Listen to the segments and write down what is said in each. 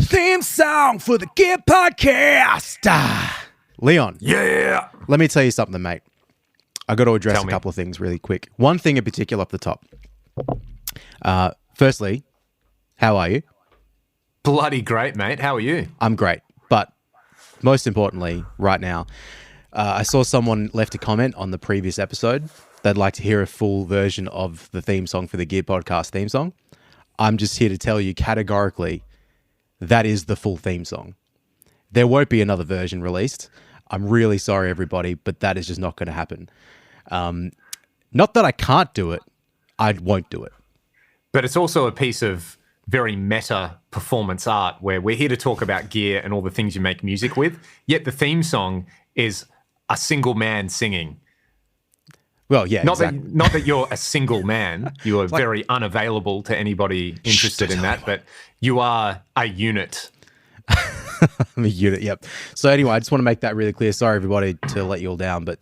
theme song for the Gear Podcast. Leon. Yeah. Let me tell you something, mate. I got to address a couple of things really quick. One thing in particular off the top. Firstly, how are you? Bloody great, mate. How are you? I'm great. But most importantly, right now, I saw someone left a comment on the previous episode. They'd like to hear a full version of the theme song for the Gear Podcast theme song. I'm just here to tell you categorically that is the full theme song. There won't be another version released. I'm really sorry, everybody, but that is just not going to happen. Not that I can't do it. I won't do it. But it's also a piece of very meta performance art where we're here to talk about gear and all the things you make music with, yet the theme song is a single man singing. Well, yeah, not that you're a single man. You are very unavailable to anybody interested in that, but you are a unit. I'm a unit, yep. So anyway, I just want to make that really clear. Sorry, everybody, to let you all down, but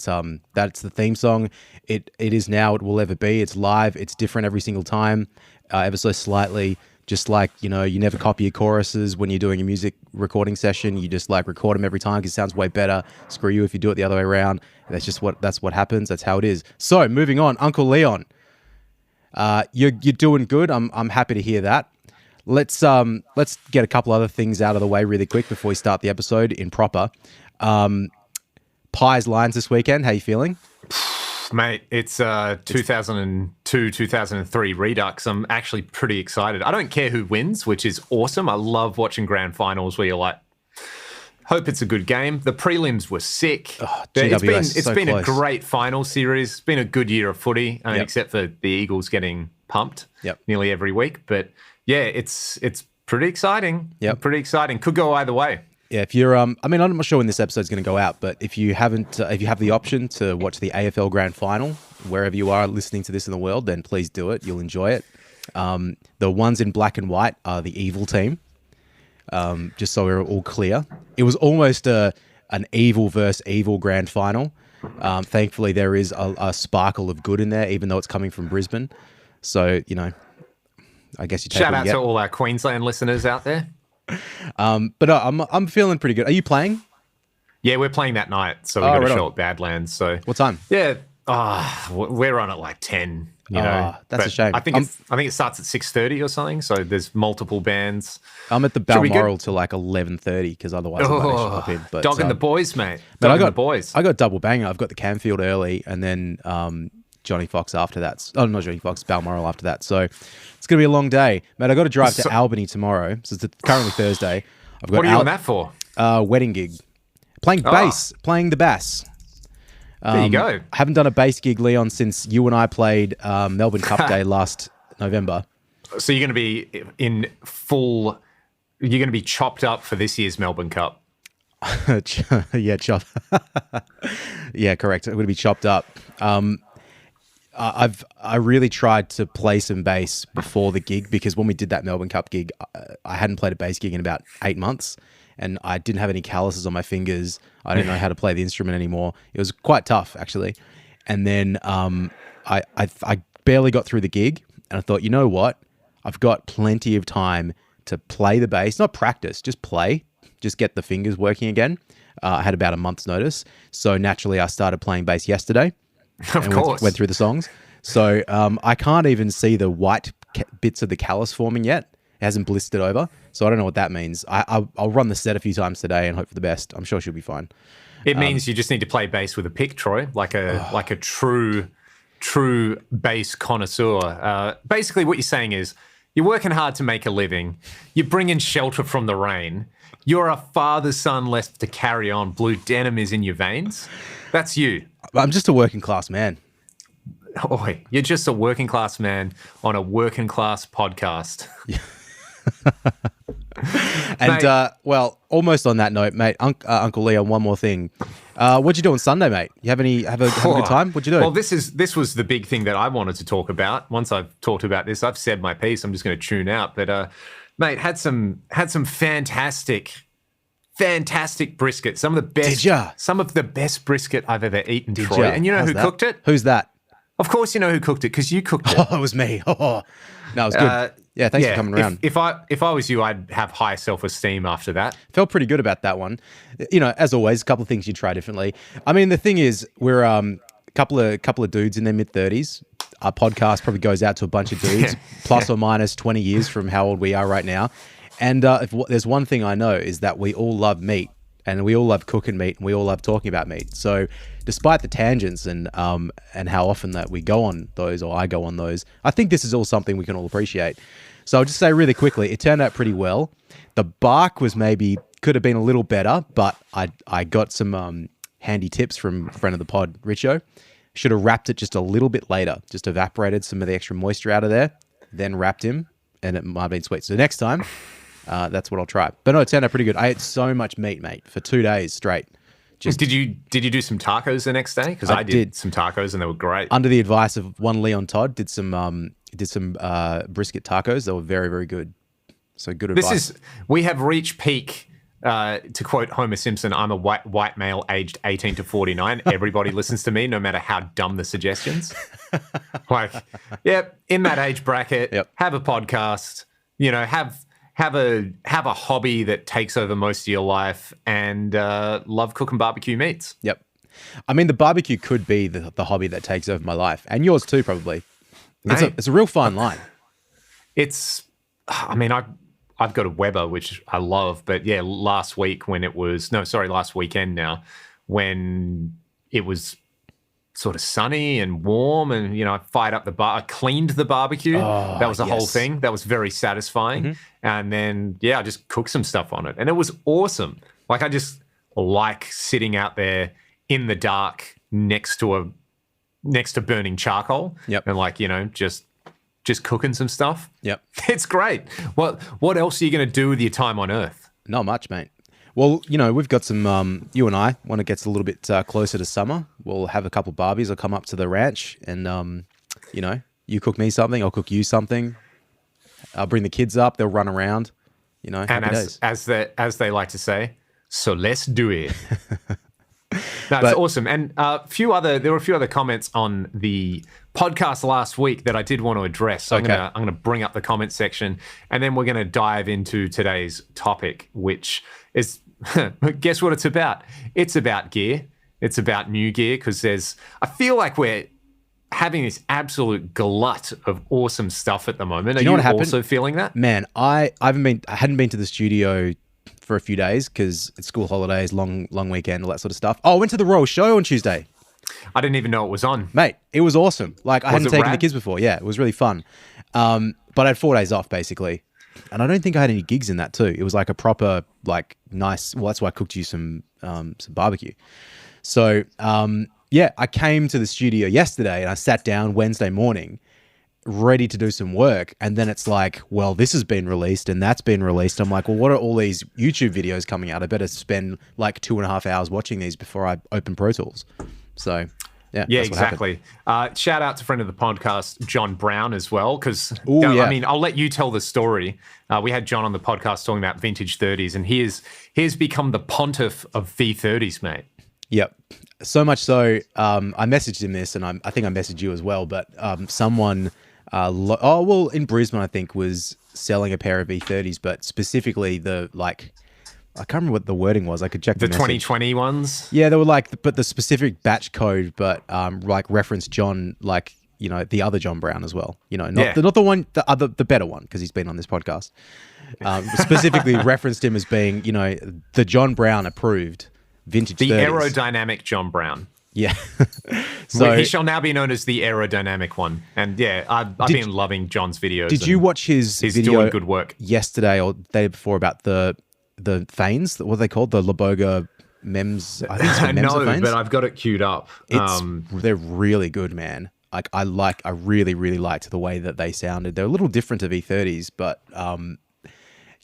that's the theme song. It is now, it will ever be. It's live. It's different every single time, ever so slightly. Just like, you know, you never copy your choruses when you're doing a music recording session. You just like record them every time because it sounds way better. Screw you if you do it the other way around. That's what happens. That's how it is. So moving on, Uncle Leon, you're doing good. I'm happy to hear that. Let's get a couple other things out of the way really quick before we start the episode in proper. Pies Lions this weekend. How you feeling? Mate, it's 2002, 2003 Redux. I'm actually pretty excited. I don't care who wins, which is awesome. I love watching grand finals where you're like, hope it's a good game. The prelims were sick. Oh, it's been a great final series. It's been a good year of footy, except for the Eagles getting pumped nearly every week. But yeah, it's pretty exciting. Yep. Pretty exciting. Could go either way. Yeah, if you're, I'm not sure when this episode's going to go out, but if you have the option to watch the AFL Grand Final, wherever you are listening to this in the world, then please do it. You'll enjoy it. The ones in black and white are the evil team. Just so we're all clear, it was almost an evil versus evil Grand Final. Thankfully, there is a sparkle of good in there, even though it's coming from Brisbane. So you know, I guess you take shout out to all our Queensland listeners out there. But I'm feeling pretty good. Are you playing? Yeah, we're playing that night, so we got a show at Badlands. So what time? Yeah, we're on at like 10. You know, that's a shame. I think it starts at 6:30 or something. So there's multiple bands. I'm at the Balmoral till like 11:30 because otherwise I won't actually hop in. But dogging the boys, mate. The boys. I got double banger. I've got the Camfield early, and then Johnny Fox after that. Oh, not Johnny Fox, Balmoral after that. So it's going to be a long day. Mate, I got to drive to Albany tomorrow. So it's currently Thursday. What are you on that for? Wedding gig. Playing bass. Playing the bass. There you go. I haven't done a bass gig, Leon, since you and I played Melbourne Cup Day last November. So you're going to be you're going to be chopped up for this year's Melbourne Cup. Yeah, yeah, correct. I'm going to be chopped up. I really tried to play some bass before the gig because when we did that Melbourne Cup gig, I hadn't played a bass gig in about 8 months and I didn't have any calluses on my fingers. I didn't know how to play the instrument anymore. It was quite tough, actually. And then I barely got through the gig and I thought, you know what? I've got plenty of time to play the bass, not practice, just play, just get the fingers working again. I had about a month's notice. So naturally, I started playing bass yesterday. Of course. Went through the songs. So I can't even see the white bits of the callus forming yet. It hasn't blistered over. So I don't know what that means. I'll run the set a few times today and hope for the best. I'm sure she'll be fine. It means you just need to play bass with a pick, Troy, like a true bass connoisseur. Basically what you're saying is you're working hard to make a living. You're bringing shelter from the rain. You're a father's son left to carry on. Blue denim is in your veins. That's you. I'm just a working class man. Oh, you're just a working class man on a working class podcast. And well, almost on that note, mate, Uncle Leon, one more thing. What'd you do on Sunday, mate? You have a good time? What'd you do? Well, this was the big thing that I wanted to talk about. Once I've talked about this, I've said my piece. I'm just going to tune out. But mate, had some fantastic brisket. Some of the best. Did ya? Some of the best brisket I've ever eaten, Troy. And you know who cooked it? Who's that? Of course you know who cooked it, because you cooked it. Oh, it was me. Oh, no, it was good. Yeah, thanks for coming around. If I was you, I'd have high self-esteem after that. Felt pretty good about that one. You know, as always, a couple of things you try differently. I mean, the thing is, we're a couple of dudes in their mid-30s. Our podcast probably goes out to a bunch of dudes, plus or minus 20 years from how old we are right now. And if there's one thing I know is that we all love meat, and we all love cooking meat, and we all love talking about meat. So despite the tangents and how often that we go on those, or I go on those, I think this is all something we can all appreciate. So I'll just say really quickly, it turned out pretty well. The bark could have been a little better, but I got some handy tips from a friend of the pod, Richo. Should have wrapped it just a little bit later, just evaporated some of the extra moisture out of there, then wrapped him, and it might have been sweet. So next time, that's what I'll try. But no, it turned out pretty good. I ate so much meat, mate, for 2 days straight. Did you do some tacos the next day? Because I did some tacos and they were great. Under the advice of one Leon Todd, did some brisket tacos. They were very, very good. So good advice. We have reached peak. To quote Homer Simpson, I'm a white male aged 18 to 49. Everybody listens to me, no matter how dumb the suggestions. Like, in that age bracket, have a podcast. You know, have a hobby that takes over most of your life, and love cooking barbecue meats. Yep. I mean, the barbecue could be the hobby that takes over my life, and yours too, probably. It's a real fine line. I've got a Weber, which I love, but yeah, last weekend now, when it was sort of sunny and warm, and I fired up I cleaned the barbecue. That was the whole thing. That was very satisfying. Mm-hmm. And then I just cooked some stuff on it, and it was awesome. Like, I just like sitting out there in the dark next to burning charcoal. Yep. And just cooking some stuff. Yep. It's great. What else are you going to do with your time on Earth? Not much, mate. Well, we've got some, you and I, when it gets a little bit closer to summer, we'll have a couple barbies. I'll come up to the ranch and, you cook me something, I'll cook you something. I'll bring the kids up. They'll run around, And as they like to say, so let's do it. That's awesome. And there were a few other comments on the podcast last week that I did want to address. So I'm going to bring up the comment section, and then we're going to dive into today's topic, which is, guess what it's about? It's about gear. It's about new gear, because I feel like we're having this absolute glut of awesome stuff at the moment. Are you also feeling that? Man, I hadn't been to the studio for a few days because it's school holidays, long weekend, all that sort of stuff. Oh, I went to the Royal Show on Tuesday. I didn't even know it was on. Mate, it was awesome. Like, I hadn't taken the kids before. Yeah, it was really fun. But I had 4 days off, basically. And I don't think I had any gigs in that too. It was like a proper, like, nice... Well, that's why I cooked you some barbecue. So, I came to the studio yesterday and I sat down Wednesday morning ready to do some work, and then it's like, well, this has been released and that's been released. I'm like, well, what are all these YouTube videos coming out? I better spend like 2.5 hours watching these before I open Pro Tools. So yeah, exactly. Shout out to friend of the podcast, John Brown, as well, because I mean, I'll let you tell the story. We had John on the podcast talking about vintage 30s, and he has become the pontiff of V30s, mate. Yep. So much so, I messaged him this, and I think I messaged you as well, but someone in Brisbane, I think, was selling a pair of V30s, but specifically I can't remember what the wording was. I could check the 2020 ones. Yeah, they were but the specific batch code, but referenced John, the other John Brown as well. Not the one, the better one, because he's been on this podcast. Specifically referenced him as being, the John Brown approved vintage. The 30s. aerodynamic John Brown. Yeah. So he shall now be known as the aerodynamic one. And I've been loving John's videos. Did you watch his he's video doing good work yesterday or the day before about the Fanes? What are they called? The Laboga Mems? I think it's Mems No, Fanes? but I've got it queued up. They're really good, man. I really, really liked the way that they sounded. They're a little different to V30s, but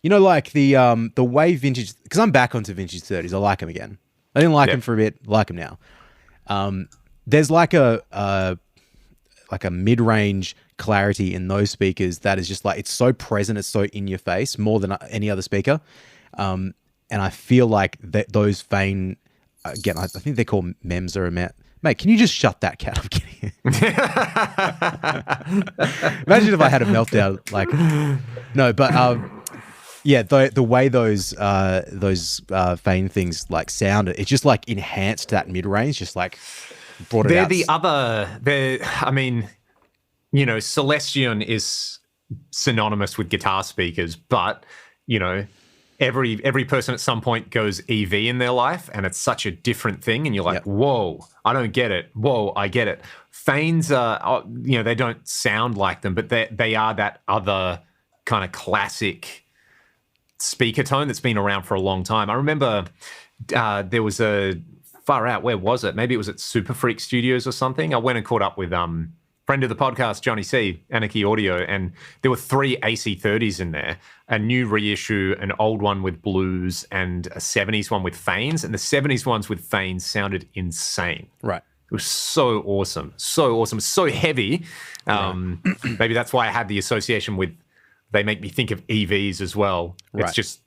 the way vintage, because I'm back onto vintage 30s. I like them again. I didn't like them for a bit, like them now. There's like a mid-range clarity in those speakers that is just it's so present, it's so in your face more than any other speaker. And I feel like those Fane, again, I think they're called MEMS or Mate, can you just shut that cat? I'm kidding. Imagine if I had a meltdown. Like, no, but yeah, the way those Fane things like sounded, it just like enhanced that mid range, just like brought it out. I mean, you know, Celestion is synonymous with guitar speakers, but you know, every person at some point goes EV in their life, and it's such a different thing, and you're like, whoa, I don't get it. Whoa, I get it. Fanes are, you know, they don't sound like them, but they are that other kind of classic speaker tone that's been around for a long time. I remember there was a far out, where was it? Maybe it was at Super Freak Studios or something. I went and caught up with friend of the podcast, Johnny C, Anarchy Audio, and there were 3 AC30s in there, a new reissue, an old one with blues, and a 70s one with Fanes, and the 70s ones with Fanes sounded insane. Right. It was so awesome, so heavy. Maybe that's why I had the association with, they make me think of EVs as well. Right. It's just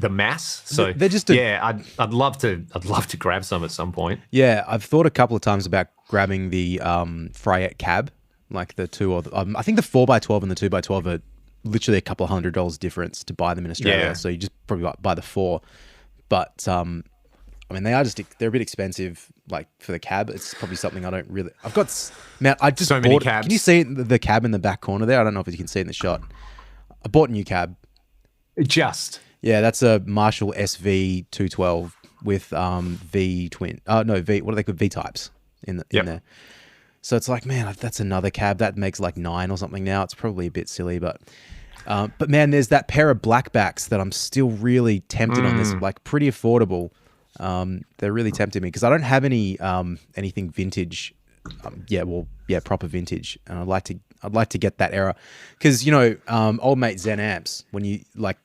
the mass. So they're just I'd love to grab some at some point. Yeah, I've thought a couple of times about grabbing the Freyet cab, like the two, or I think the 4x12 and the 2x12 are literally a couple of $100 difference to buy them in Australia. Yeah. So you just probably buy the 4. But I mean, they're a bit expensive. Like for the cab, it's probably something I don't really. I've got, man, I just so bought, many cabs. Can you see the cab in the back corner there? I don't know if you can see it in the shot. I bought a new cab. Yeah, that's a Marshall SV 212 with V twin. Oh no, V. What are they called? V types in there. So it's like, man, that's another cab that makes like 9 or something now. It's probably a bit silly, but man, there's that pair of blackbacks that I'm still really tempted on. This, like, pretty affordable. They're really tempting me because I don't have anything vintage. Proper vintage, and I'd like to get that era, because you know, old mate Zen Amps, when you like.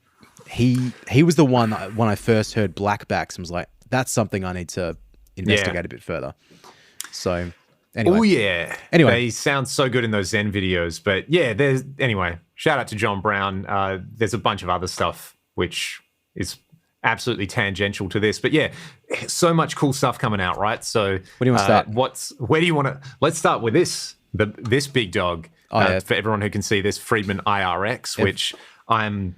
He was the one that, when I first heard blackbacks, I was like, that's something I need to investigate a bit further. So anyway. Oh yeah. Anyway. They sound so good in those Zen videos. But yeah, shout out to John Brown. There's a bunch of other stuff which is absolutely tangential to this. But yeah, so much cool stuff coming out, right? So where do you want to start? Where do you want to let's start with this big dog. For everyone who can see this, Friedman IRX, which I'm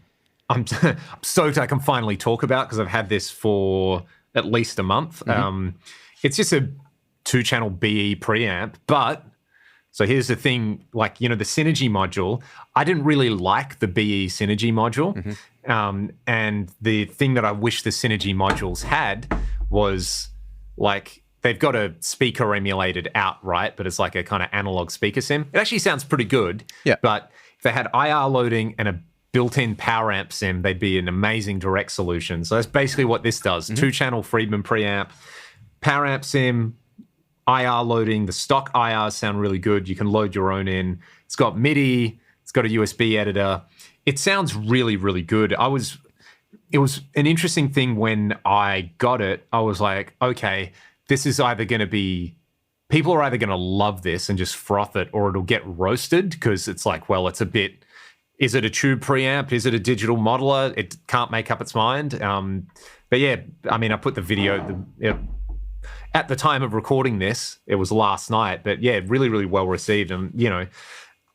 stoked I can finally talk about, because I've had this for at least a month. It's just a 2-channel BE preamp, but so here's the thing, like, you know, the Synergy module, I didn't really like the BE Synergy module. And the thing that I wish the Synergy modules had was, like, they've got a speaker emulated out, right? But it's like a kind of analog speaker sim. It actually sounds pretty good. Yeah. But if they had IR loading and a built-in power amp sim, they'd be an amazing direct solution. So that's basically what this does. 2-channel Friedman preamp, power amp sim, IR loading. The stock IRs sound really good. You can load your own in. It's got MIDI. It's got a USB editor. It sounds really, really good. It was an interesting thing when I got it. I was like, okay, this is either going to be, people are either going to love this and just froth it, or it'll get roasted, because it's like, well, it's a bit, is it a tube preamp? Is it a digital modeler? It can't make up its mind. But yeah, I mean, I put the video, at the time of recording this, it was last night, but yeah, really, really well received. And, you know,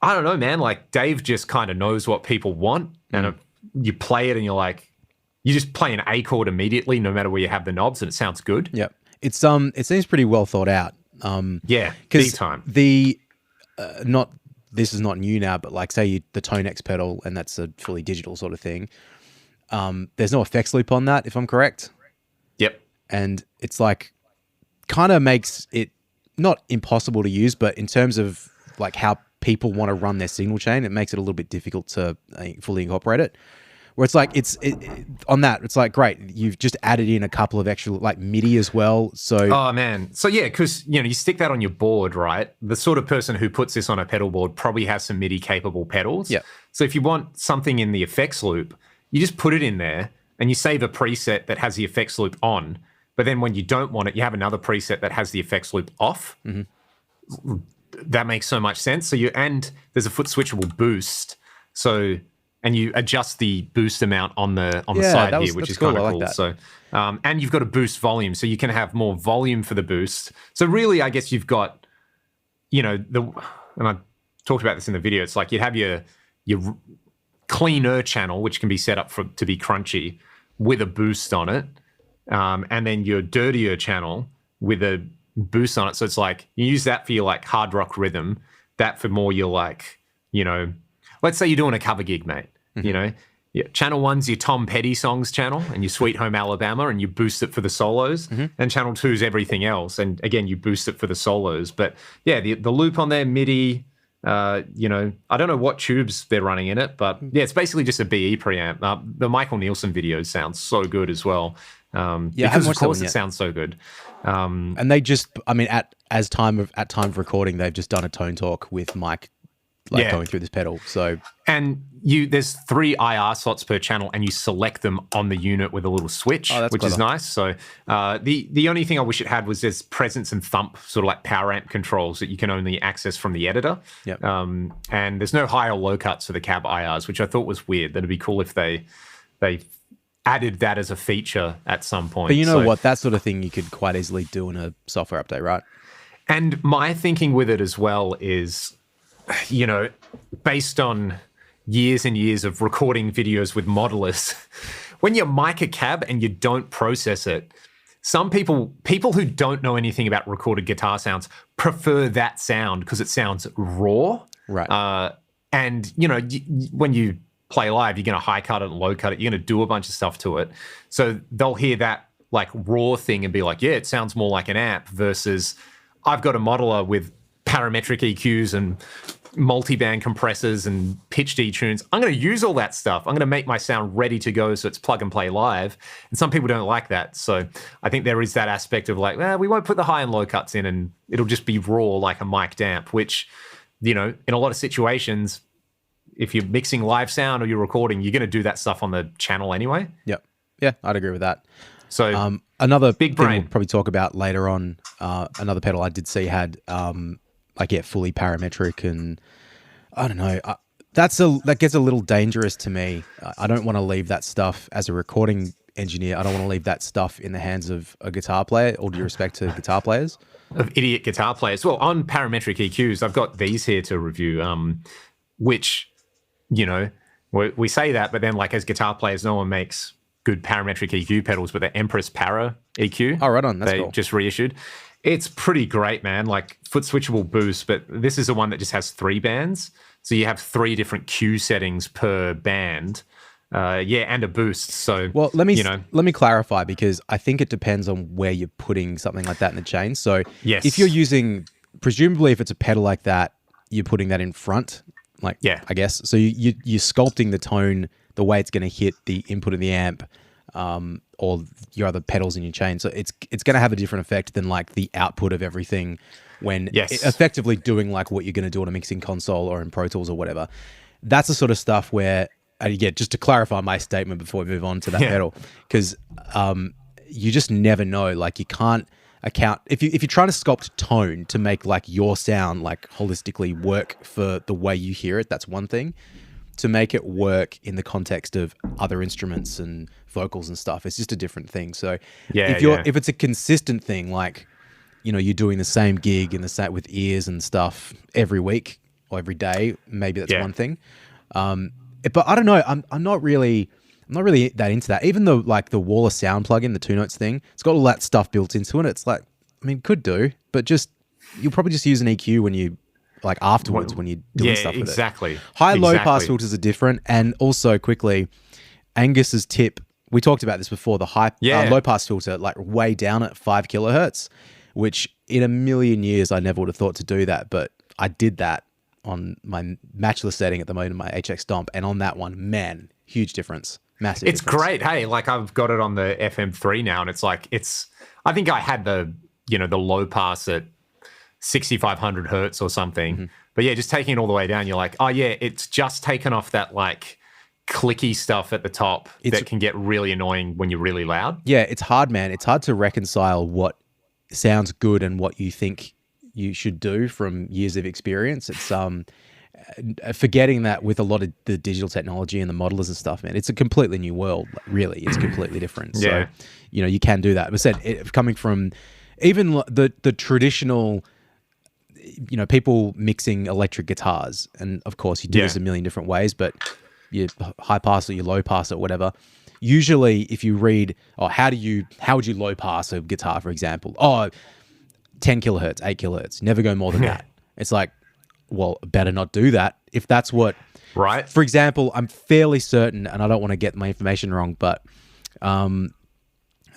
I don't know, man, like Dave just kind of knows what people want, and you play it and you're like, you just play an A chord immediately, no matter where you have the knobs, and it sounds good. Yeah. It seems pretty well thought out. Yeah, big time. This is not new now, but like, say the Tonex pedal, and that's a fully digital sort of thing. There's no effects loop on that, if I'm correct. Yep. And it's like, kind of makes it not impossible to use, but in terms of like how people want to run their signal chain, it makes it a little bit difficult to fully incorporate it. Where it's like, on that, it's like, great, you've just added in a couple of extra, like, MIDI as well. So, oh man, so yeah, because you know, you stick that on your board, right? The sort of person who puts this on a pedal board probably has some MIDI capable pedals. Yeah. So if you want something in the effects loop, you just put it in there and you save a preset that has the effects loop on. But then when you don't want it, you have another preset that has the effects loop off. That makes so much sense. And there's a foot switchable boost. So and you adjust the boost amount on the Yeah, side here, which that's is cool. kind I of like cool. that. So, and you've got a boost volume, so you can have more volume for the boost. So really, I guess you've got, and I talked about this in the video. It's like you have your cleaner channel, which can be set up to be crunchy with a boost on it, and then your dirtier channel with a boost on it. So it's like you use that for your like hard rock rhythm, that for more your like, let's say you're doing a cover gig, mate. Yeah, channel one's your Tom Petty songs channel and your Sweet Home Alabama, and you boost it for the solos. And channel two's everything else, and again you boost it for the solos. But yeah, the loop on there, MIDI. I don't know what tubes they're running in it, but yeah, it's basically just a BE preamp. The Michael Nielsen videos sound so good as well. Because of course it sounds so good. And they just, I mean, at time of recording, they've just done a tone talk with Mike, going through this pedal. So, and there's 3 IR slots per channel, and you select them on the unit with a little switch, which clever. is nice. So, the only thing I wish it had was there's presence and thump, sort of like power amp controls that you can only access from the editor. Yep. And there's no high or low cuts for the cab IRs, which I thought was weird. That'd be cool if they added that as a feature at some point. But you know what? That sort of thing you could quite easily do in a software update, right? And my thinking with it as well is, based on years and years of recording videos with modelers, when you mic a cab and you don't process it, some people who don't know anything about recorded guitar sounds prefer that sound because it sounds raw. Right. And, when you play live, you're going to high cut it and low cut it. You're going to do a bunch of stuff to it. So they'll hear that like raw thing and be like, yeah, it sounds more like an amp, versus I've got a modeler with parametric EQs and multi-band compressors and pitch detunes. I'm going to use all that stuff. I'm going to make my sound ready to go so it's plug and play live. And some people don't like that. So I think there is that aspect of like, we won't put the high and low cuts in and it'll just be raw like a mic'd amp, which, in a lot of situations, if you're mixing live sound or you're recording, you're going to do that stuff on the channel anyway. Yep. Yeah, I'd agree with that. So another big thing brain. we'll probably talk about later on, another pedal I did see had fully parametric, and I don't know. That gets a little dangerous to me. I don't want to leave that stuff as a recording engineer. I don't want to leave that stuff in the hands of a guitar player. All due respect to guitar players. Of idiot guitar players. Well, on parametric EQs, I've got these here to review, which, we say that, but then like as guitar players, no one makes good parametric EQ pedals, but the Empress Para EQ. Oh, right on. That's they cool. just reissued. It's pretty great, man. Like foot switchable boost, but this is the one that just has 3 bands. So you have 3 different Q settings per band. And a boost. So, well, let me clarify, because I think it depends on where you're putting something like that in the chain. So yes. If you're using, presumably if it's a pedal like that, you're putting that in front, I guess. So you're sculpting the tone the way it's going to hit the input of the amp, or your other pedals in your chain. So it's going to have a different effect than like the output of everything when effectively doing like what you're going to do on a mixing console or in Pro Tools or whatever. That's the sort of stuff where, just to clarify my statement before we move on to that pedal, because you just never know. Like you can't account if you're trying to sculpt tone to make like your sound like holistically work for the way you hear it. That's one thing. To make it work in the context of other instruments and vocals and stuff, it's just a different thing. So if it's a consistent thing, like you're doing the same gig in the set with ears and stuff every week or every day, maybe that's one thing. But I don't know. I'm not really that into that. Even though like the Wall of Sound plugin, the 2 Notes thing, it's got all that stuff built into it. It's like, I mean, could do, but you'll probably just use an EQ when you like afterwards when you're doing stuff with exactly. it. High low pass filters are different, and also quickly, Angus's tip. We talked about this before. The low pass filter, like way down at 5 kilohertz, which in a million years I never would have thought to do that, but I did that on my matchless setting at the moment, my HX Stomp, and on that one, man, huge difference, massive. It's great. Hey, like I've got it on the FM3 now, and it's like I think I had the low pass at 6,500 hertz or something, but just taking it all the way down, you're like, oh yeah, it's just taken off that like clicky stuff at the top that can get really annoying when you're really loud. Yeah, it's hard, man. It's hard to reconcile what sounds good and what you think you should do from years of experience. It's forgetting that with a lot of the digital technology and the modelers and stuff, man, it's a completely new world. Really, it's completely different. Yeah. So, you can do that. But coming from even the traditional, people mixing electric guitars, and of course you do this a million different ways, but you high pass or you low pass or whatever. Usually, if you read, how would you low pass a guitar, for example? 10 kilohertz, 8 kilohertz, never go more than that. It's like, well, better not do that if that's what. Right. For example, I'm fairly certain, and I don't want to get my information wrong, but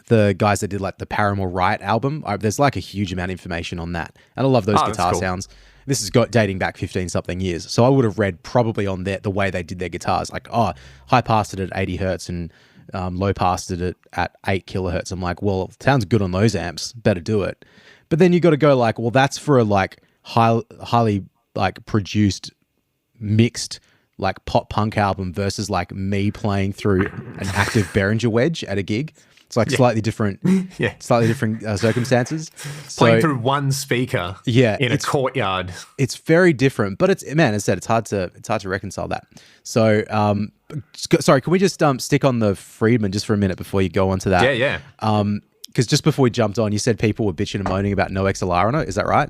the guys that did like the Paramore Riot album, there's like a huge amount of information on that, and I love those guitar cool. sounds. This is dating back 15 something years, so I would have read probably on the way they did their guitars, like high passed it at 80 hertz and low passed it at 8 kilohertz. I'm like, well, it sounds good on those amps, better do it. But then you got to go like, well, that's for a like highly like produced, mixed like pop punk album versus like me playing through an active Behringer wedge at a gig. It's like slightly different circumstances. Playing through one speaker in a courtyard. It's very different, but as I said, it's hard to reconcile that. So, sorry, can we just stick on the Friedman just for a minute before you go on to that? Yeah. Because just before we jumped on, you said people were bitching and moaning about no XLR on it. Is that right?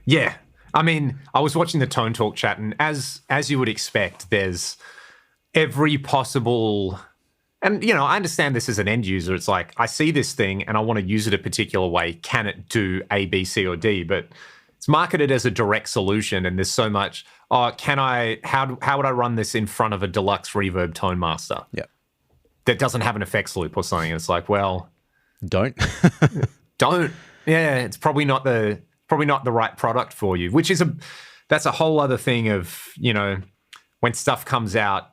Yeah. I mean, I was watching the Tone Talk chat, and as you would expect, there's every possible... And, I understand this as an end user. It's like, I see this thing and I want to use it a particular way. Can it do A, B, C, or D? But it's marketed as a direct solution, and there's so much, how would I run this in front of a deluxe reverb tone master? Yeah. That doesn't have an effects loop or something. And it's like, well... Don't. Don't. Yeah, it's probably not the right product for you, that's a whole other thing of, when stuff comes out,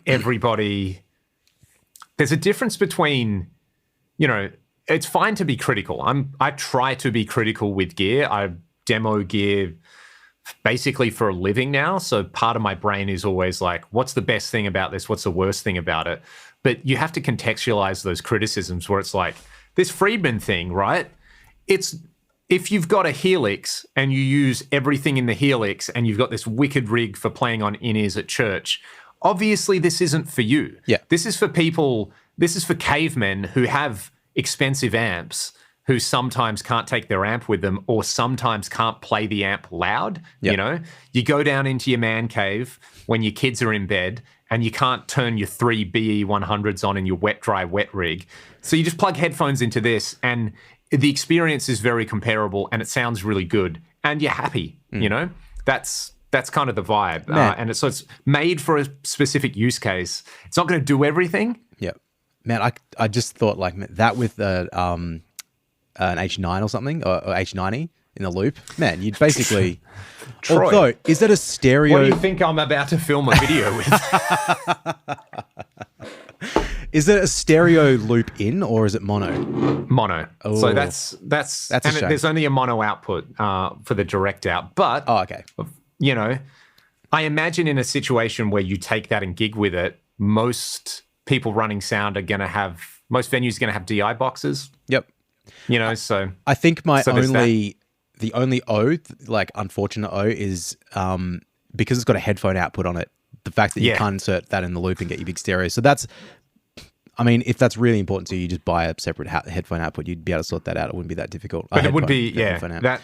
everybody... There's a difference between, it's fine to be critical. I try to be critical with gear. I demo gear basically for a living now. So part of my brain is always like, what's the best thing about this? What's the worst thing about it? But you have to contextualize those criticisms where it's like, this Friedman thing, right? If you've got a Helix and you use everything in the Helix and you've got this wicked rig for playing on in-ears at church, obviously this isn't for you. Yeah. This is for cavemen who have expensive amps, who sometimes can't take their amp with them or sometimes can't play the amp loud. Yep. You go down into your man cave when your kids are in bed and you can't turn your 3 BE100s on in your wet rig. So you just plug headphones into this and the experience is very comparable and it sounds really good and you're happy, That's kind of the vibe. And it's made for a specific use case. It's not going to do everything. Yeah. Man, I just thought like that with an H9 or something, or H90 in the loop. Man, you'd basically... Troy, although, is that a stereo... What do you think I'm about to film a video with? Is it a stereo loop in or is it mono? Mono. Oh. So that's a shame. There's only a mono output for the direct out. But, okay. I imagine in a situation where you take that and gig with it, most people running sound most venues are going to have DI boxes. Yep. So... I think the only unfortunate is because it's got a headphone output on it, the fact that you can't insert that in the loop and get your big stereo. So if that's really important to you, just buy a separate headphone output. You'd be able to sort that out. It wouldn't be that difficult. But it would be, that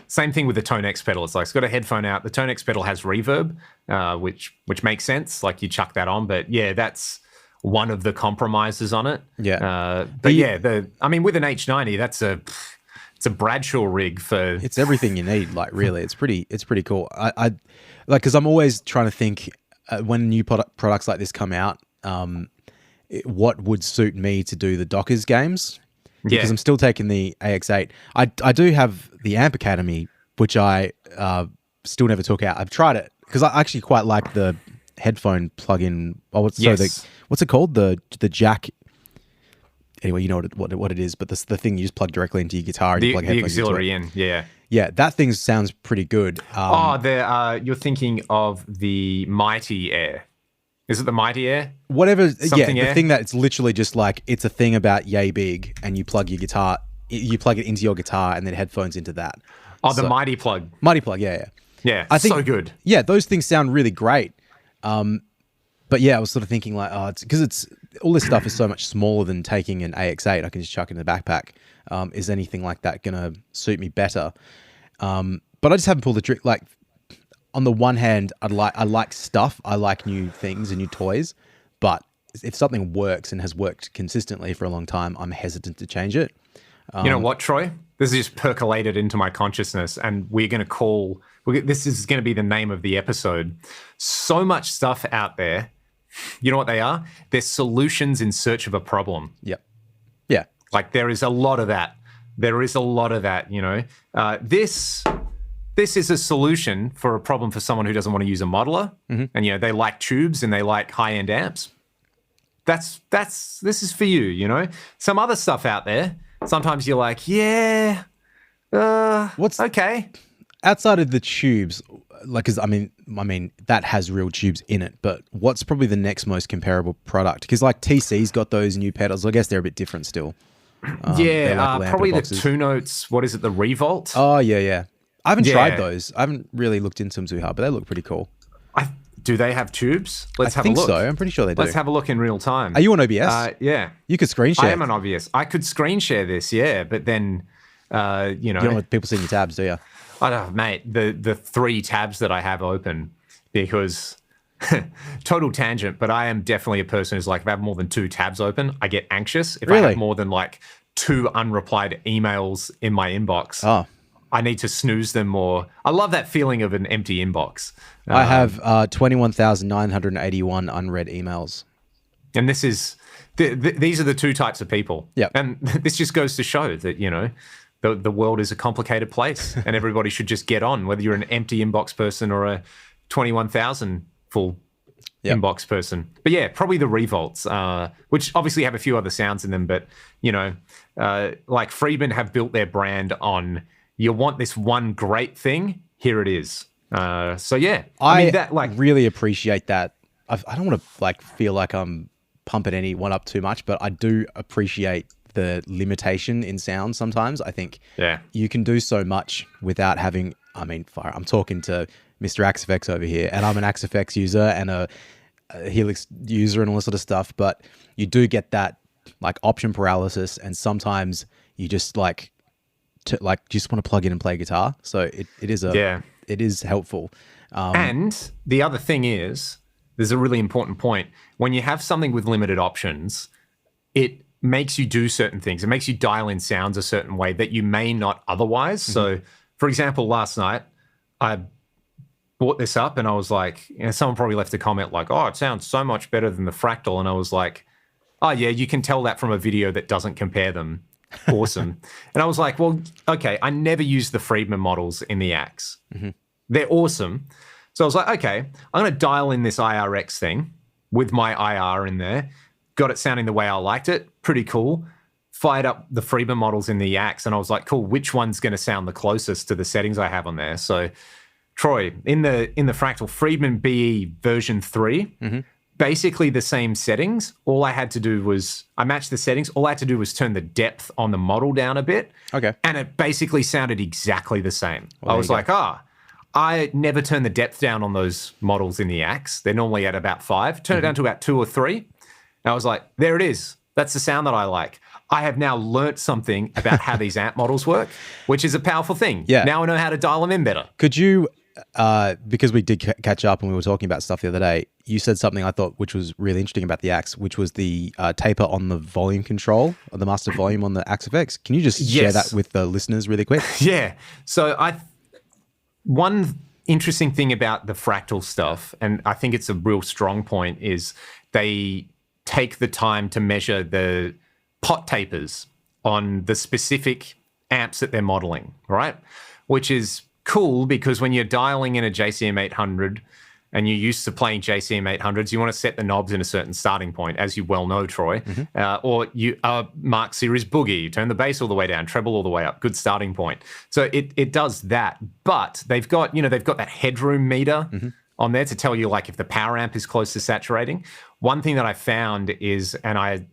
same thing with the Tone X pedal. It's like, it's got a headphone out. The Tone X pedal has reverb, which makes sense. Like you chuck that on, but that's one of the compromises on it. Yeah. With an H90, it's a Bradshaw rig for... It's everything you need. Like really, it's pretty cool. I because I'm always trying to think when new products like this come out, what would suit me to do the Dockers games. Because I'm still taking the AX8. I do have the Amp Academy, which I still never took out. I've tried it because I actually quite like the headphone plug-in. What's it called? The jack. Anyway, you know what it is, but the thing you just plug directly into your guitar and you plug headphones into it. The auxiliary in, yeah. Yeah, that thing sounds pretty good. You're thinking of the Mighty Air. Is it the Mighty Air? Whatever. Something the Air? thing that it's literally just like, it's a thing about yay big and you plug your guitar, you plug it into your guitar and then headphones into that. The Mighty Plug. Mighty Plug, yeah. Yeah, I think so good. Yeah, those things sound really great. But yeah, I was sort of thinking like, oh, it's because it's all this stuff is so much smaller than taking an AX8. I can just chuck in the backpack. Is anything like that gonna suit me better? But I just haven't pulled the trick. Like, on the one hand, I like stuff. I like new things and new toys. But if something works and has worked consistently for a long time, I'm hesitant to change it. You know what, Troy? This has just percolated into my consciousness, and this is going to be the name of the episode. So much stuff out there. You know what they are? They're solutions in search of a problem. Yep. Yeah. Like, there is a lot of that. This is a solution for a problem for someone who doesn't want to use a modeler, and they like tubes and they like high-end amps. This is for you. Some other stuff out there. Sometimes you're like, yeah, what's okay? Outside of the tubes, like, 'cause I mean, that has real tubes in it, but what's probably the next most comparable product? Because like TC's got those new pedals. I guess they're a bit different still. They're like probably the boxes. 2 Notes. What is it? The Revolt? Oh yeah. I haven't tried those. I haven't really looked into them too hard, but they look pretty cool. Do they have tubes? Let's have a look. I think so. I'm pretty sure they do. Let's have a look in real time. Are you on OBS? Yeah. You could screen share. I am on OBS. I could screen share this, yeah, but then, You don't want people seeing your tabs, do you? I don't know, mate, the 3 tabs that I have open, because total tangent, but I am definitely a person who's like, if I have more than 2 tabs open, I get anxious. If I have more than like 2 unreplied emails in my inbox, I need to snooze them more. I love that feeling of an empty inbox. I have 21,981 unread emails. And this is these are the 2 types of people. Yeah. And this just goes to show that, the world is a complicated place and everybody should just get on, whether you're an empty inbox person or a 21,000 full inbox person. But yeah, probably the Revolts, which obviously have a few other sounds in them, but, like Friedman have built their brand on, you want this one great thing, here it is. So yeah, I mean, that, like, really appreciate that. I don't want to feel like I'm pumping anyone up too much, but I do appreciate the limitation in sound sometimes. I think you can do so much without having, I'm talking to Mr. Axifx over here, and I'm an Axifx user and a Helix user and all this sort of stuff, but you do get that like option paralysis, and sometimes you just just want to plug in and play guitar. So it is helpful. And the other thing is, there's a really important point. When you have something with limited options, it makes you do certain things. It makes you dial in sounds a certain way that you may not otherwise. So, for example, last night, I brought this up and I was like, someone probably left a comment like, oh, it sounds so much better than the Fractal. And I was like, oh, yeah, you can tell that from a video that doesn't compare them. Awesome. And I was like, well, okay, I never use the Friedman models in the Axe. They're awesome. So I was like, okay, I'm going to dial in this IRX thing with my IR in there. Got it sounding the way I liked it. Pretty cool. Fired up the Friedman models in the Axe, and I was like, cool, which one's going to sound the closest to the settings I have on there? So, Troy, in the Fractal Friedman BE version 3, basically the same settings. All I had to do was, I matched the settings. All I had to do was turn the depth on the model down a bit. Okay. And it basically sounded exactly the same. Well, I was like, I never turn the depth down on those models in the Axe. They're normally at about 5. Turn it down to about 2 or 3. And I was like, there it is. That's the sound that I like. I have now learnt something about how these amp models work, which is a powerful thing. Yeah. Now I know how to dial them in better. Could you, because we did catch up and we were talking about stuff the other day, you said something I thought which was really interesting about the Axe, which was the taper on the volume control, or the master volume on the Axe FX. Can you just share that with the listeners really quick? Yeah. So one interesting thing about the Fractal stuff, and I think it's a real strong point, is they take the time to measure the pot tapers on the specific amps that they're modeling, right? Which is cool, because when you're dialing in a JCM 800 and you're used to playing JCM 800s, you want to set the knobs in a certain starting point, as you well know, Troy. Or you Mark Series Boogie, you turn the bass all the way down, treble all the way up, good starting point. So it does that, but they've got that headroom meter on there to tell you like if the power amp is close to saturating. One thing that I found is, and I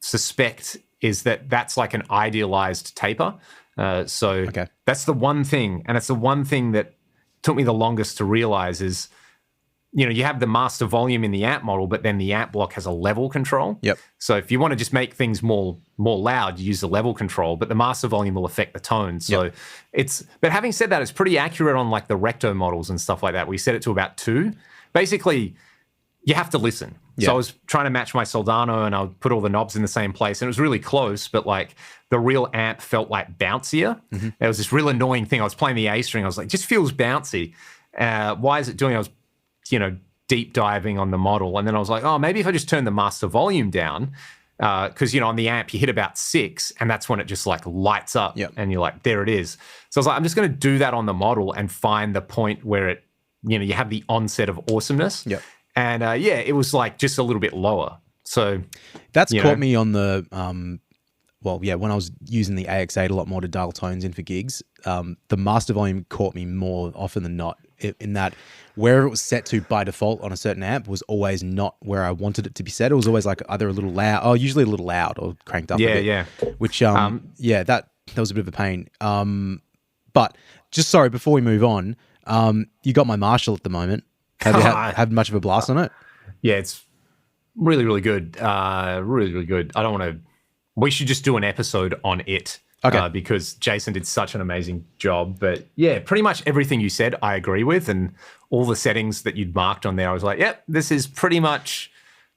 suspect, is that that's like an idealized taper. That's the one thing, and it's the one thing that took me the longest to realize is, you have the master volume in the amp model, but then the amp block has a level control. Yep. So if you want to just make things more loud, you use the level control, but the master volume will affect the tone. So but having said that, it's pretty accurate on like the recto models and stuff like that. We set it to about 2. Basically, you have to listen. Yeah. So I was trying to match my Soldano and I would put all the knobs in the same place and it was really close, but like the real amp felt like bouncier. There was this real annoying thing. I was playing the A string. I was like, it just feels bouncy. Why is it doing? I was deep diving on the model. And then I was like, oh, maybe if I just turn the master volume down, because, on the amp, you hit about 6 and that's when it just like lights up and you're like, there it is. So I was like, I'm just going to do that on the model and find the point where it, you have the onset of awesomeness. Yep. And it was like just a little bit lower. So that's caught me on the, when I was using the AX8 a lot more to dial tones in for gigs, the master volume caught me more often than not in that wherever it was set to by default on a certain amp was always not where I wanted it to be set. It was always like either a little loud, usually a little loud or cranked up a bit. Yeah. Which, that was a bit of a pain. But just sorry, before we move on, you got my Marshall at the moment. Have you had much of a blast on it? Yeah, it's really, really good. Really, really good. I don't want to... We should just do an episode on it. Okay. Because Jason did such an amazing job. But yeah, pretty much everything you said, I agree with. And all the settings that you'd marked on there, I was like, yep, this is pretty much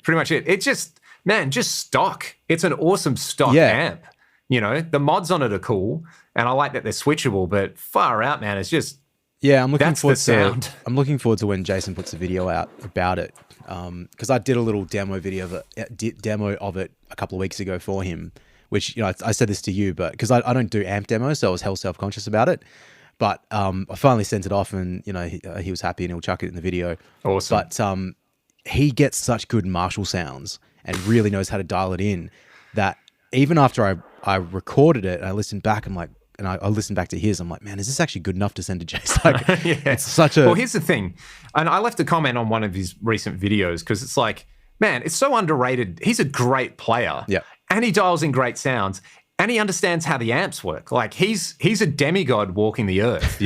it. It just, man, just stock. It's an awesome stock amp. The mods on it are cool. And I like that they're switchable, but far out, man, it's just... Yeah, I'm looking forward to when Jason puts a video out about it. Because I did a little demo video of it a couple of weeks ago for him, which I said this to you, but because I don't do amp demos, so I was hell self-conscious about it. But I finally sent it off, and he was happy, and he'll chuck it in the video. Awesome. But he gets such good Marshall sounds and really knows how to dial it in that even after I recorded it, and I listened back, I'm like. And I listened back to his. I'm like, man, is this actually good enough to send to Jace? Like, it's such a... Well, here's the thing. And I left a comment on one of his recent videos because it's like, man, it's so underrated. He's a great player. Yeah. And he dials in great sounds. And he understands how the amps work. Like, he's a demigod walking the earth,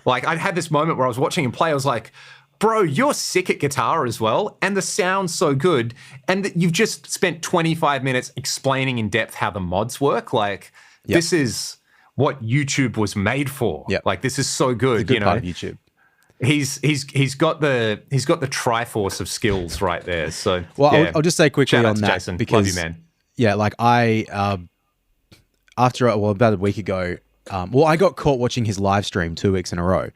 Like, I had this moment where I was watching him play. I was like, bro, you're sick at guitar as well. And the sound's so good. And you've just spent 25 minutes explaining in depth how the mods work. Like, this is... what YouTube was made for. Yep. Like, this is so good. It's a good part of YouTube. He's got the Triforce of skills right there. So I'll just say quickly shout out on to that Jason. because Love you, man. Yeah, like about a week ago, I got caught watching his live stream 2 weeks in a row,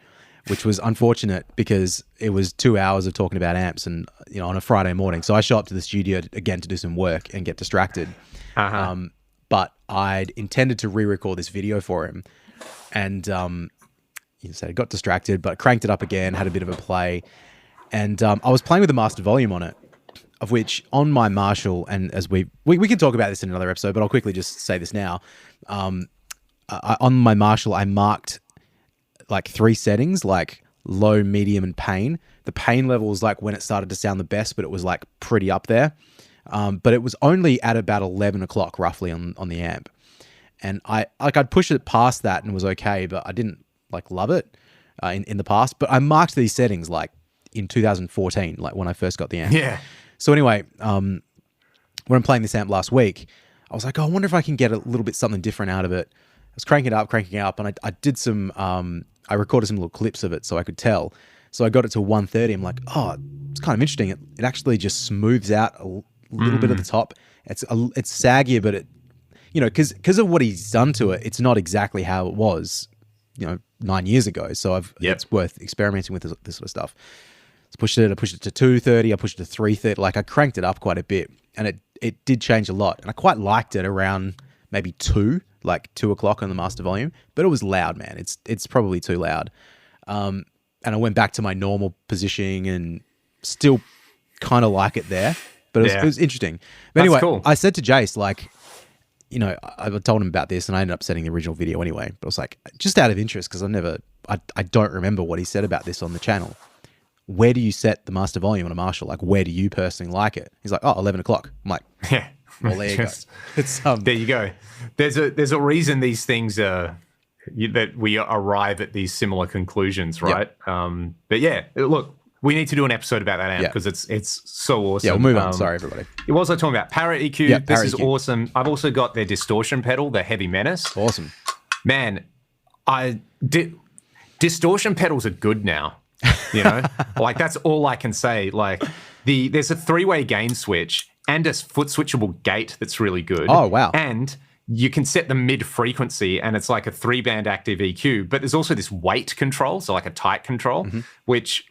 which was unfortunate because it was 2 hours of talking about amps and on a Friday morning. So I show up to the studio again to do some work and get distracted. But I'd intended to re-record this video for him, and I got distracted, but cranked it up again, had a bit of a play, and I was playing with the master volume on it, of which on my Marshall, and as we can talk about this in another episode, but I'll quickly just say this now. On my Marshall, I marked like 3 settings, like low, medium, and pain. The pain level was like when it started to sound the best, but it was like pretty up there. But it was only at about 11 o'clock roughly on the amp. And I'd push it past that and was okay, but I didn't like love it in the past. But I marked these settings like in 2014, like when I first got the amp. Yeah. So anyway, when I'm playing this amp last week, I was like, I wonder if I can get a little bit something different out of it. I was cranking it up, and I did some, I recorded some little clips of it so I could tell. So I got it to 130. I'm like, oh, it's kind of interesting. It actually just smooths out a little bit at the top. It's saggier, but it, because of what he's done to it, it's not exactly how it was, 9 years ago. So it's worth experimenting with this sort of stuff. So I pushed it to 230. I pushed it to 330. Like I cranked it up quite a bit, and it did change a lot. And I quite liked it around maybe 2 o'clock on the master volume, but it was loud, man. It's probably too loud. And I went back to my normal positioning and still kind of like it there. But it was interesting. But anyway, cool. I said to Jace, like, I told him about this, and I ended up sending the original video anyway. But I was like, just out of interest, because I don't remember what he said about this on the channel. Where do you set the master volume on a Marshall? Like, where do you personally like it? He's like, 11 o'clock. I'm like, well, there you go. It's there you go. There's a reason these things are that we arrive at these similar conclusions, right? But yeah, look, we need to do an episode about that amp because it's so awesome. Yeah, we'll move on. Sorry, everybody. What was I talking about? Parrot EQ. Yeah, this is awesome. I've also got their distortion pedal, the Heavy Menace. Awesome. Man, distortion pedals are good now. You know, like that's all I can say. Like there's a 3-way gain switch and a foot switchable gate that's really good. Oh, wow. And you can set the mid frequency and it's like a 3-band active EQ, but there's also this weight control, so like a tight control, which,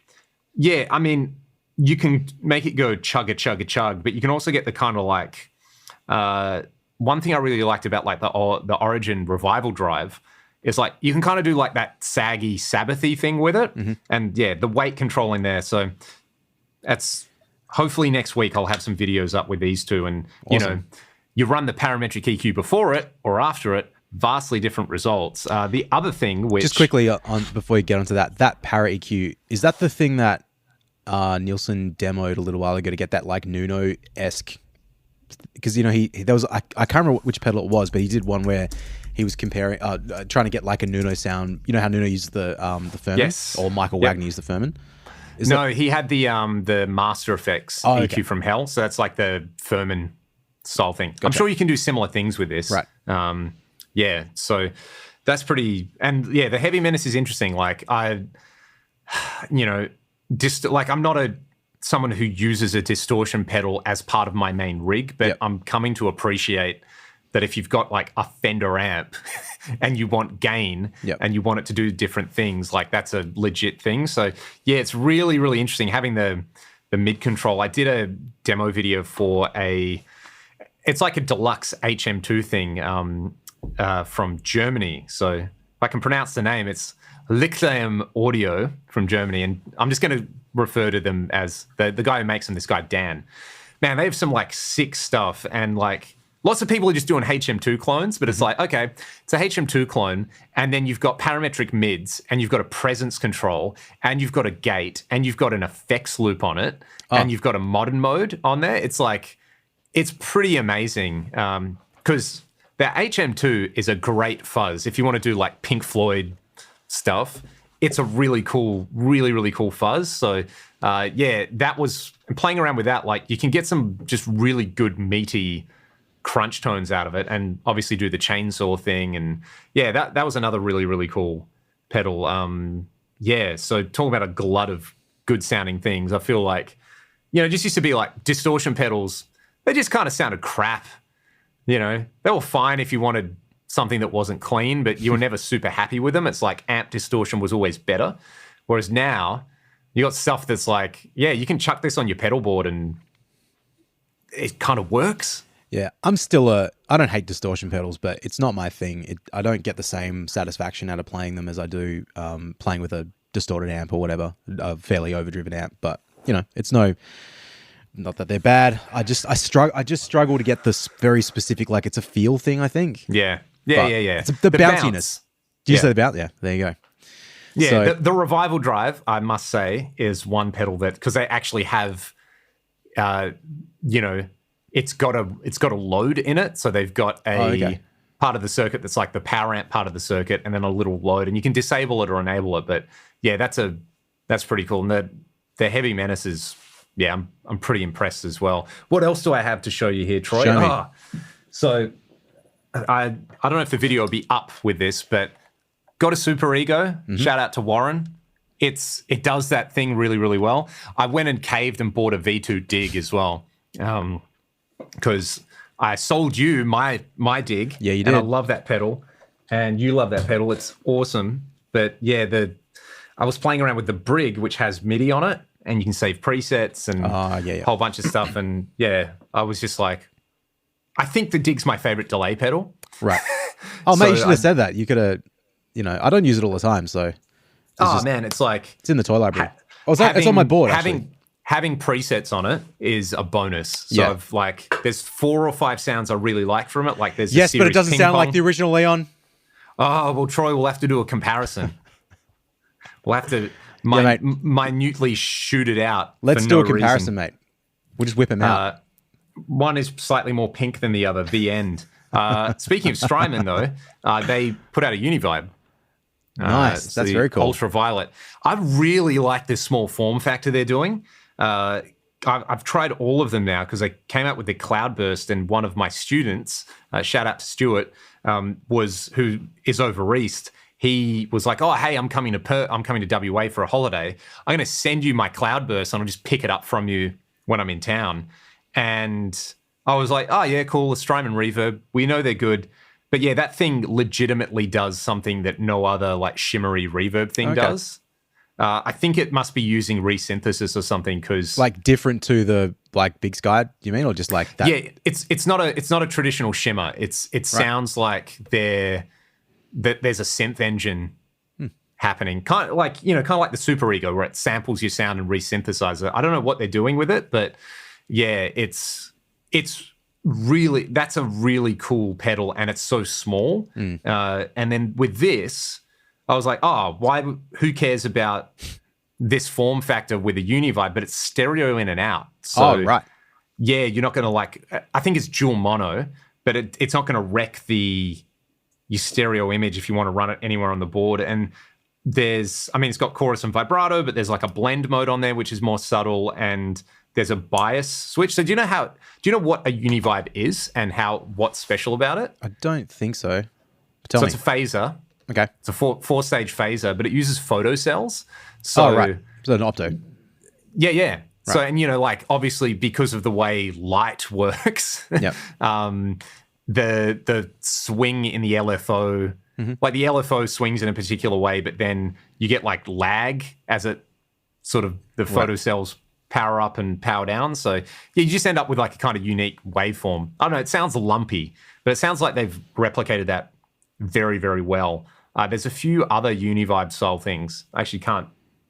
yeah, I mean, you can make it go chugga, chugga, chug, but you can also get the kind of like, one thing I really liked about like the Origin Revival Drive is like, you can kind of do like that saggy, Sabbathy thing with it. And yeah, the weight control in there. So that's, hopefully next week I'll have some videos up with these two and, you know, you run the parametric EQ before it or after it, vastly different results. The other thing which... Just quickly, before you get onto that Para EQ, is that the thing that Nielsen demoed a little while ago to get that like Nuno-esque... Because, you know, there was... I can't remember which pedal it was, but he did one where he was comparing... trying to get like a Nuno sound. You know how Nuno used the Furman? Yes. Or Michael Wagner used the Furman? He had the Master Effects EQ from Hell. So that's like the Furman style thing. I'm sure you can do similar things with this. Right. Yeah, so that's pretty... And yeah, the Heavy Menace is interesting. Like I'm not someone who uses a distortion pedal as part of my main rig, but I'm coming to appreciate that if you've got like a Fender amp and you want gain and you want it to do different things, like that's a legit thing. So yeah, it's really, really interesting having the mid control. I did a demo video for it's like a deluxe HM2 thing from Germany. So if I can pronounce the name, it's Lichtheim Audio from Germany. And I'm just going to refer to them as the guy who makes them, this guy, Dan. Man, they have some like sick stuff. And like lots of people are just doing HM2 clones, but it's like, okay, it's a HM2 clone. And then you've got parametric mids and you've got a presence control and you've got a gate and you've got an effects loop on it and you've got a modern mode on there. It's like... It's pretty amazing because the HM2 is a great fuzz. If you want to do like Pink Floyd stuff, it's a really cool, really, really cool fuzz. So yeah, that was playing around with that. Like you can get some just really good meaty crunch tones out of it and obviously do the chainsaw thing. And yeah, that was another really, really cool pedal. Yeah, so talking about a glut of good sounding things, I feel like, you know, just used to be like distortion pedals. They just kind of sounded crap, you know. They were fine if you wanted something that wasn't clean, but you were never super happy with them. It's like amp distortion was always better. Whereas now, you got stuff that's like, yeah, you can chuck this on your pedal board and it kind of works. Yeah, I don't hate distortion pedals, but it's not my thing. I don't get the same satisfaction out of playing them as I do playing with a distorted amp or whatever, a fairly overdriven amp. But, you know, it's not that they're bad. I just struggle to get this very specific, like it's a feel thing, I think. Yeah. It's the bounciness. Bounce. Do you say the bounce? Yeah, there you go. Yeah, so, the Revival Drive, I must say, is one pedal that, because they actually have, you know, it's got a load in it. So they've got a part of the circuit that's like the power amp part of the circuit, and then a little load, and you can disable it or enable it. But yeah, that's pretty cool. And the Heavy Menace is... Yeah, I'm pretty impressed as well. What else do I have to show you here, Troy? Show me. So I don't know if the video will be up with this, but got a Super Ego. Shout out to Warren. It does that thing really, really well. I went and caved and bought a V2 Dig as well because I sold you my Dig. Yeah, you did. And I love that pedal, and you love that pedal. It's awesome. But yeah, I was playing around with the Brig, which has MIDI on it. And you can save presets and a whole bunch of stuff. And yeah, I was just like, I think the Dig's my favorite delay pedal. Right. Oh, mate, you should have said that. You could have, you know, I don't use it all the time. So. Man, it's like. It's in the toy library. It's on my board, actually. Having presets on it is a bonus. So I've like, there's 4 or 5 sounds I really like from it. Like there's but it doesn't sound like the original Leon. Oh, well, Troy, we'll have to do a comparison. We'll have to... minutely shoot it out. Let's do a comparison, mate. We'll just whip them out. One is slightly more pink than the other, the end. Speaking of Strymon, though, they put out a Univibe. Nice. It's That's the very cool. ultraviolet. I really like this small form factor they're doing. I've tried all of them now because I came out with the Cloudburst, and one of my students, shout out to Stuart, who is over east. He was like, "Oh, hey, I'm coming to WA for a holiday. I'm going to send you my Cloudburst, and I'll just pick it up from you when I'm in town." And I was like, "Oh yeah, cool. The Strymon Reverb. We know they're good." But yeah, that thing legitimately does something that no other like shimmery reverb thing does. I think it must be using resynthesis or something because Like different to the like Big Sky, you mean, or just like that? yeah, it's not a traditional shimmer. It sounds like there's a synth engine happening, kind of like the Super Ego where it samples your sound and resynthesizes it. I don't know what they're doing with it, but yeah, it's really, that's a really cool pedal, and it's so small. And then with this, I was like, oh, who cares about this form factor with a Univibe, but it's stereo in and out. So, yeah, you're not going to I think it's dual mono, but it's not going to wreck your stereo image if you want to run it anywhere on the board. And it's got chorus and vibrato, but there's like a blend mode on there, which is more subtle, and there's a bias switch. So do you know what a Univibe is and what's special about it? I don't think so. Tell me. It's a phaser. Okay. It's a four-stage phaser, but it uses photocells. So, So an opto. Yeah. Right. So, and obviously because of the way light works, the swing in the LFO, like the LFO swings in a particular way, but then you get like lag as it sort of the photocells power up and power down. So yeah, you just end up with like a kind of unique waveform. I don't know, it sounds lumpy, but it sounds like they've replicated that very, very well. There's a few other Univibe style things. I actually can't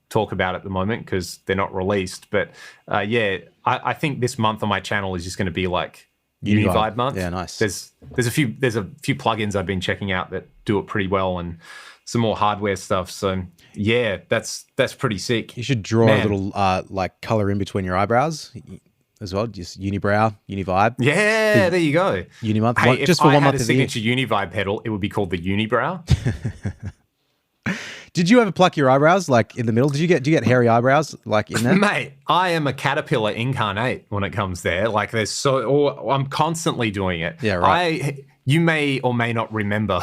talk about at the moment because they're not released. But I think this month on my channel is just going to be like Univibe month. Yeah, nice. There's a few plugins I've been checking out that do it pretty well, and some more hardware stuff. So yeah, that's pretty sick. You should draw a little like color in between your eyebrows as well. Just unibrow, Univibe. Yeah, there you go. Unimonth. Hey, Just if for I one had month a of the year. signature Univibe pedal, it would be called the Unibrow. Did you ever pluck your eyebrows like in the middle? Do you get hairy eyebrows like in there? Mate, I am a caterpillar incarnate when it comes there. Like I'm constantly doing it. Yeah, right. You may or may not remember,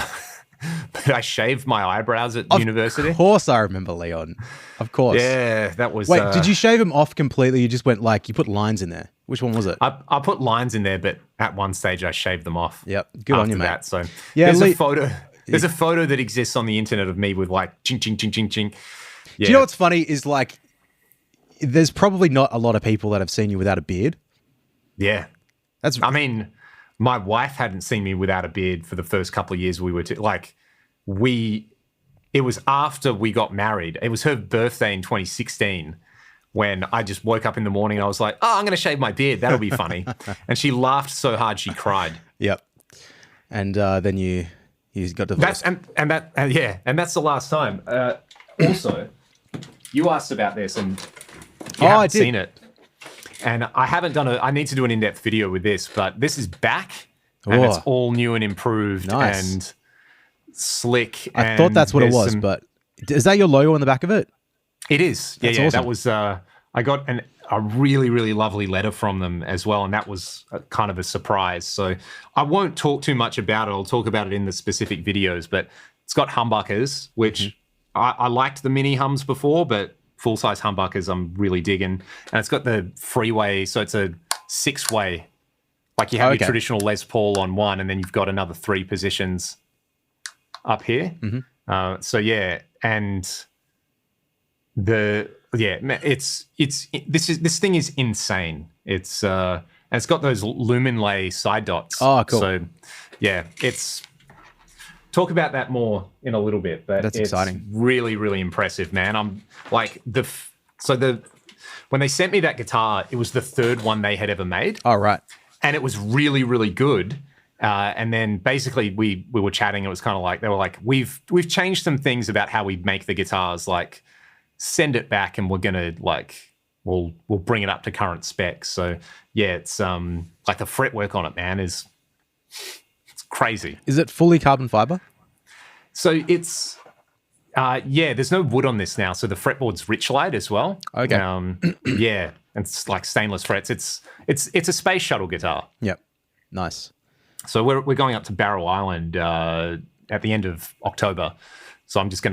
but I shaved my eyebrows at university. Of course I remember, Leon. Of course. Yeah, that was... Wait, did you shave them off completely? You just went like, you put lines in there. Which one was it? I put lines in there, but at one stage I shaved them off. Yep. Good on you, mate. That, so yeah, there's a photo. There's a photo that exists on the internet of me with like ching, ching, ching, ching, ching. Yeah. Do you know what's funny is like, there's probably not a lot of people that have seen you without a beard. Yeah. My wife hadn't seen me without a beard for the first couple of years we were it was after we got married. It was her birthday in 2016 when I just woke up in the morning and I was like, oh, I'm going to shave my beard. That'll be funny. And she laughed so hard she cried. Yep. And then you got divorced. And that's the last time. Also, you asked about this and you haven't seen it. And I haven't I need to do an in-depth video with this, but this is back and it's all new and improved and slick. I thought that's what it was, but is that your logo on the back of it? It is. That's yeah. Awesome. That was, I got a really, really lovely letter from them as well. And that was kind of a surprise. So I won't talk too much about it. I'll talk about it in the specific videos, but it's got humbuckers, which I liked the mini hums before, but full-size humbuckers I'm really digging. And it's got the freeway, so it's a 6-way. Like you have your traditional Les Paul on one, and then you've got another 3 positions up here. So yeah, and this thing is insane. And it's got those Luminlay side dots. Oh, cool. So yeah, talk about that more in a little bit, but that's exciting. Really, really impressive, man. I'm like when they sent me that guitar, it was the 3rd one they had ever made. Oh, right. And it was really, really good. And then basically we were chatting. It was kind of like, they were like, we've changed some things about how we make the guitars. Like, send it back and we're going to we'll bring it up to current specs. So yeah, it's like the fretwork on it, man, it's crazy. Is it fully carbon fiber? So it's Yeah, there's no wood on this now, so the fretboard's Richlite as well. Okay. Yeah, and it's like stainless frets. It's a space shuttle guitar. Yep. Nice. So we're going up to Barrow Island at the end of October. So I'm just I'm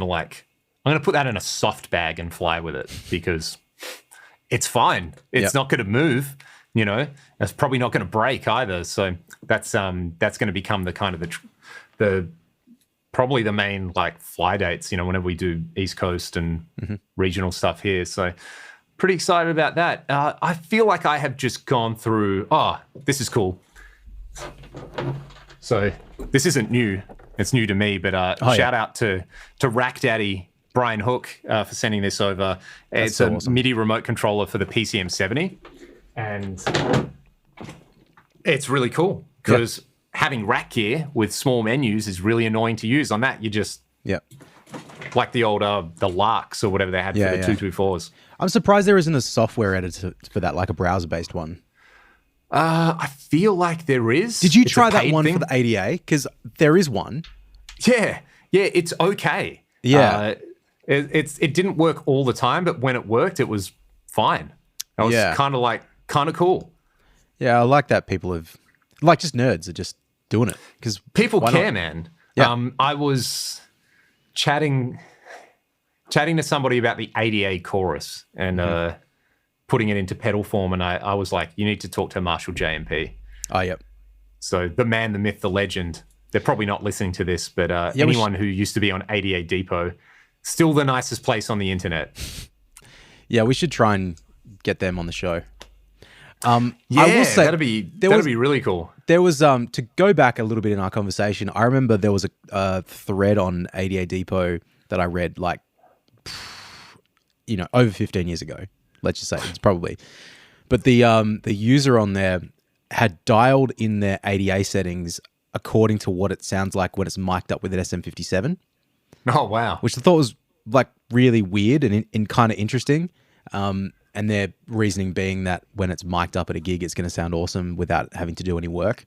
gonna put that in a soft bag and fly with it because it's fine. It's not gonna move. You know, it's probably not gonna break either. So that's gonna become the kind of the probably the main like fly dates. You know, whenever we do East Coast and regional stuff here. So pretty excited about that. I feel like I have just gone through. Oh, this is cool. So this isn't new. It's new to me, but shout out to Rack Daddy Brian Hook for sending this over. It's so awesome. MIDI remote controller for the PCM70, and it's really cool because having rack gear with small menus is really annoying to use. On that, you just like the old the Larks or whatever they had for the 224s. I'm surprised there isn't a software editor for that, like a browser-based one. I feel like there is. Did you try that one for the ADA? Because there is one. Yeah, it's okay. Yeah, it didn't work all the time, but when it worked, it was fine. It was kind of cool. Yeah, I like that people have, like, just nerds are just doing it because people care, man. Yeah. I was chatting to somebody about the ADA chorus and putting it into pedal form, and I was like, you need to talk to Marshall JMP. Oh, yep. So the man, the myth, the legend. They're probably not listening to this, but anyone who used to be on ADA Depot, still the nicest place on the internet. Yeah, we should try and get them on the show. I will say that'd be really cool. There was to go back a little bit in our conversation. I remember there was a thread on ADA Depot that I read like, over 15 years ago. Let's just say it's probably, but the user on there had dialed in their ADA settings according to what it sounds like when it's mic'd up with an SM57. Oh wow! Which I thought was like really weird and kind of interesting. And their reasoning being that when it's mic'd up at a gig, it's going to sound awesome without having to do any work.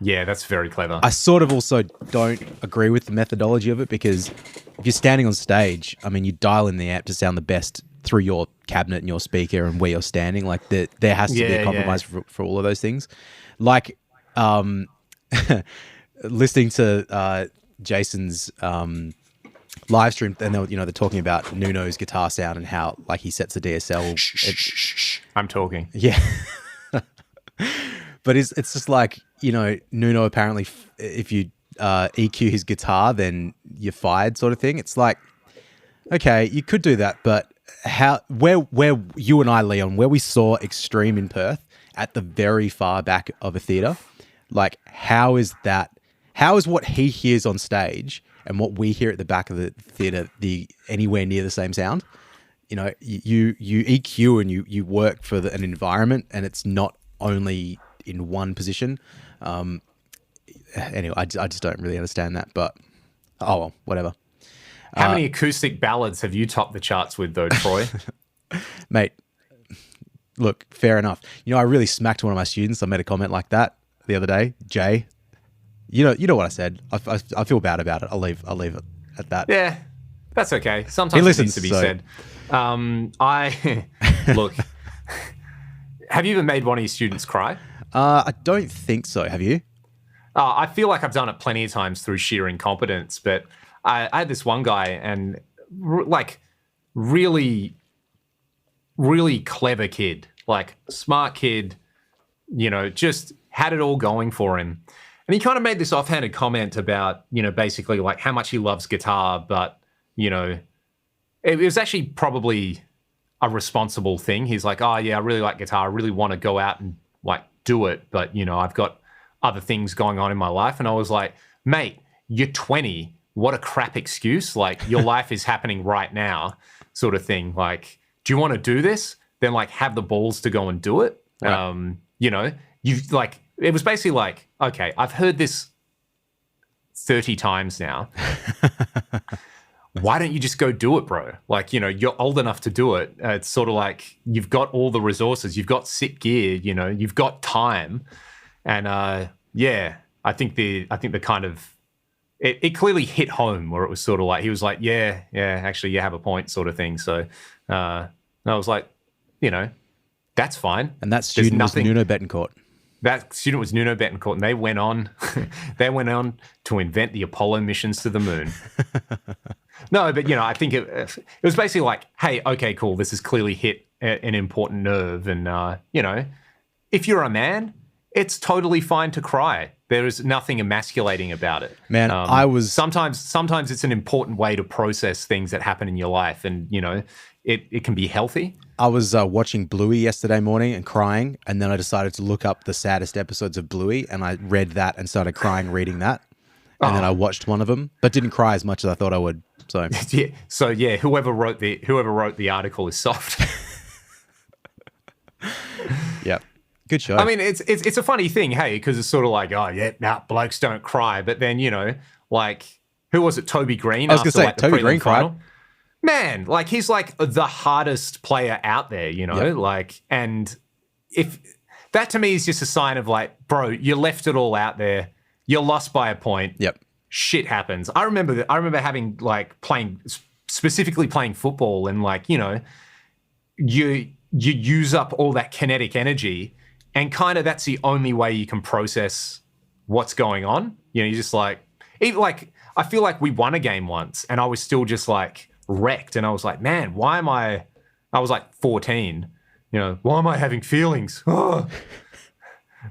Yeah, that's very clever. I sort of also don't agree with the methodology of it because if you're standing on stage, I mean, you dial in the amp to sound the best through your cabinet and your speaker and where you're standing. Like there has to be a compromise for all of those things. Like listening to Jason's live stream, and they're talking about Nuno's guitar sound and how like he sets the DSL. Shh. I'm talking. Yeah. But it's just like, Nuno apparently, if you EQ his guitar, then you're fired sort of thing. It's like, okay, you could do that, but where you and I, Leon, where we saw Extreme in Perth at the very far back of a theater, like how is what he hears on stage and what we hear at the back of the theater anywhere near the same sound? You EQ and you work for an environment, and it's not only in one position. Anyway, I just don't really understand that, but oh well, whatever. How many acoustic ballads have you topped the charts with though, Troy? Mate, look, fair enough. I really smacked one of my students. I made a comment like that the other day. Jay, you know what I said. I feel bad about it. I'll leave it at that. Yeah, that's okay. Sometimes it needs to be said. Look, have you ever made one of your students cry? I don't think so. Have you? I feel like I've done it plenty of times through sheer incompetence, but I had this one guy and like really, really clever kid, like smart kid, just had it all going for him. And he kind of made this offhanded comment about, basically like how much he loves guitar, but, it was actually probably a responsible thing. He's like, oh yeah, I really like guitar. I really want to go out and like do it, but I've got other things going on in my life. And I was like, mate, you're 20. What a crap excuse. Like your life is happening right now sort of thing. Like, do you want to do this? Then like have the balls to go and do it. Right. You've like, it was basically like, okay, I've heard this 30 times now. Why don't you just go do it, bro? Like, you're old enough to do it. It's sort of like you've got all the resources. You've got sick gear, you've got time. And I think the kind of it clearly hit home where it was sort of like he was like, yeah, actually, you have a point, sort of thing. So I was like, that's fine. And that student was Nuno Betancourt. That student was Nuno Betancourt, and they went on to invent the Apollo missions to the moon. No, but I think it was basically like, hey, okay, cool, this has clearly hit an important nerve, and if you're a man, it's totally fine to cry. There is nothing emasculating about it. Man, sometimes it's an important way to process things that happen in your life, and it can be healthy. I was watching Bluey yesterday morning and crying, and then I decided to look up the saddest episodes of Bluey, and I read that and started crying reading that. And then I watched one of them, but didn't cry as much as I thought I would. So yeah. Whoever wrote the article is soft. Yeah, good show. I mean, it's a funny thing, hey, because it's sort of like, oh yeah, blokes don't cry, but then like who was it? Toby Green. I was going to say Toby Green cried. Man, like he's like the hardest player out there, Yep. like, and if that to me is just a sign of like, bro, you left it all out there. You're lost by a point. Yep. Shit happens. I remember having like specifically playing football, and like, you use up all that kinetic energy, and kind of that's the only way you can process what's going on. You're just like, even like, I feel like we won a game once and I was still just like wrecked, and I was like, man, I was like 14, why am I having feelings? Oh.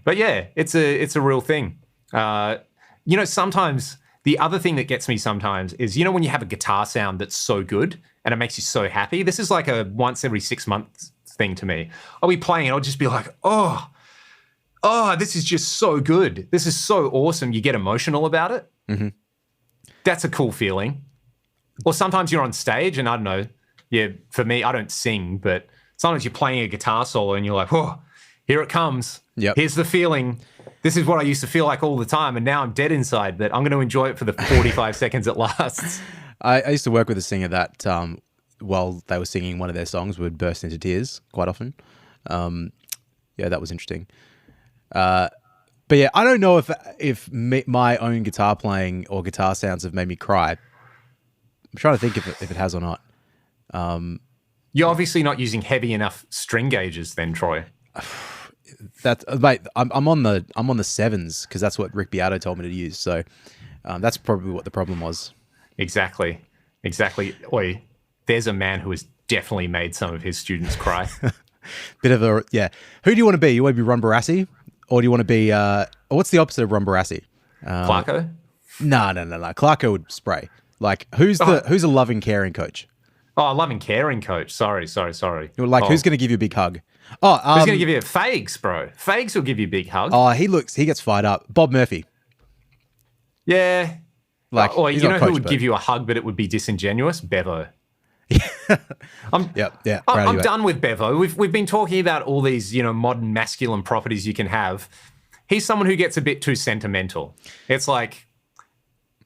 But yeah, it's a real thing. Sometimes the other thing that gets me sometimes is, when you have a guitar sound that's so good and it makes you so happy. This is like a once every 6 months thing to me. I'll be playing and I'll just be like, oh, this is just so good. This is so awesome. You get emotional about it. Mm-hmm. That's a cool feeling. Or sometimes you're on stage and I don't know. Yeah, for me, I don't sing, but sometimes you're playing a guitar solo and you're like, oh, here it comes. Yep. Here's the feeling. This is what I used to feel like all the time, and now I'm dead inside, but I'm going to enjoy it for the 45 seconds it lasts. I used to work with a singer that while they were singing one of their songs would burst into tears quite often. Yeah, that was interesting. But yeah, I don't know if my own guitar playing or guitar sounds have made me cry. I'm trying to think if it has or not. You're obviously not using heavy enough string gauges then, Troy. Mate, I'm on the sevens because that's what Rick Beato told me to use. So that's probably what the problem was. Exactly. Oi, there's a man who has definitely made some of his students cry. Bit of a yeah. Who do you want to be? You want to be Ron Barassi, or do you want to be? What's the opposite of Ron Barassi? Clarko? No. Clarko would spray. Like who's a loving, caring coach? Oh, loving, caring coach. Sorry. Like who's going to give you a big hug? Oh, who's going to give you a Fags, bro? Fags will give you a big hug. Oh, he gets fired up. Bob Murphy. Yeah. Like, or you know who would give you a hug, but it would be disingenuous? Bevo. I'm done with Bevo. We've been talking about all these, modern masculine properties you can have. He's someone who gets a bit too sentimental. It's like,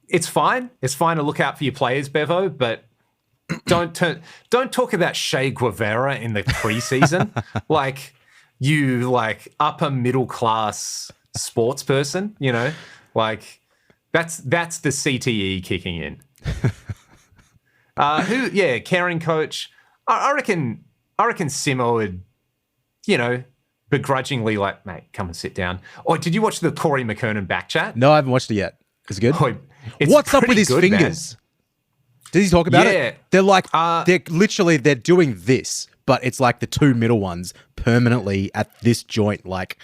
it's fine. It's fine to look out for your players, Bevo, but don't talk about Che Guevara in the preseason like you like upper middle class sports person, like that's the CTE kicking in. Caring coach. I reckon Simo would, begrudgingly like, mate, come and sit down. Or did you watch the Corey McKernan back chat? No, I haven't watched it yet. Is it good? Oh, what's up with his fingers? Man. Does he talk about it? They're like, they're doing this, but it's like the two middle ones permanently at this joint. Like,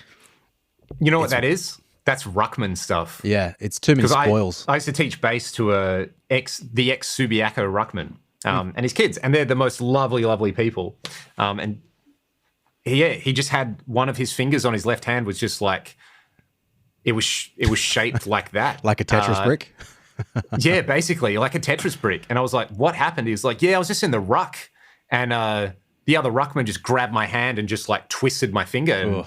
you know what that is? That's Ruckman stuff. Yeah, it's too many spoils. I used to teach bass to the ex Subiaco Ruckman and his kids, and they're the most lovely people. And he just had one of his fingers on his left hand was just like, it was shaped like that, like a Tetris brick. Yeah, basically like a Tetris brick. And I was like, what happened? He was like, yeah, I was just in the ruck and the other ruckman just grabbed my hand and just like twisted my finger. And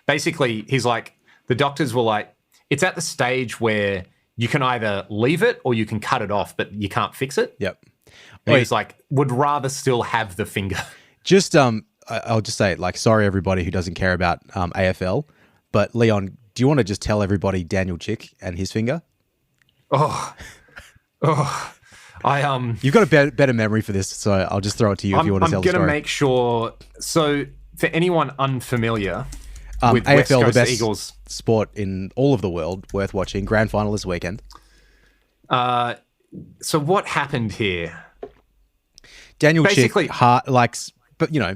basically he's like, the doctors were like, it's at the stage where you can either leave it or you can cut it off, but you can't fix it. Yep. And he's like, would rather still have the finger. Just, I'll just say it, like, sorry everybody who doesn't care about AFL, but Leon, do you want to just tell everybody Daniel Chick and his finger? Oh, oh. You've got a better memory for this, so I'll just throw it to you if you want to tell the story. I'm going to make sure. So, for anyone unfamiliar with AFL, West Coast the best Eagles sport in all of the world, worth watching. Grand final this weekend. So what happened here? Daniel Chick,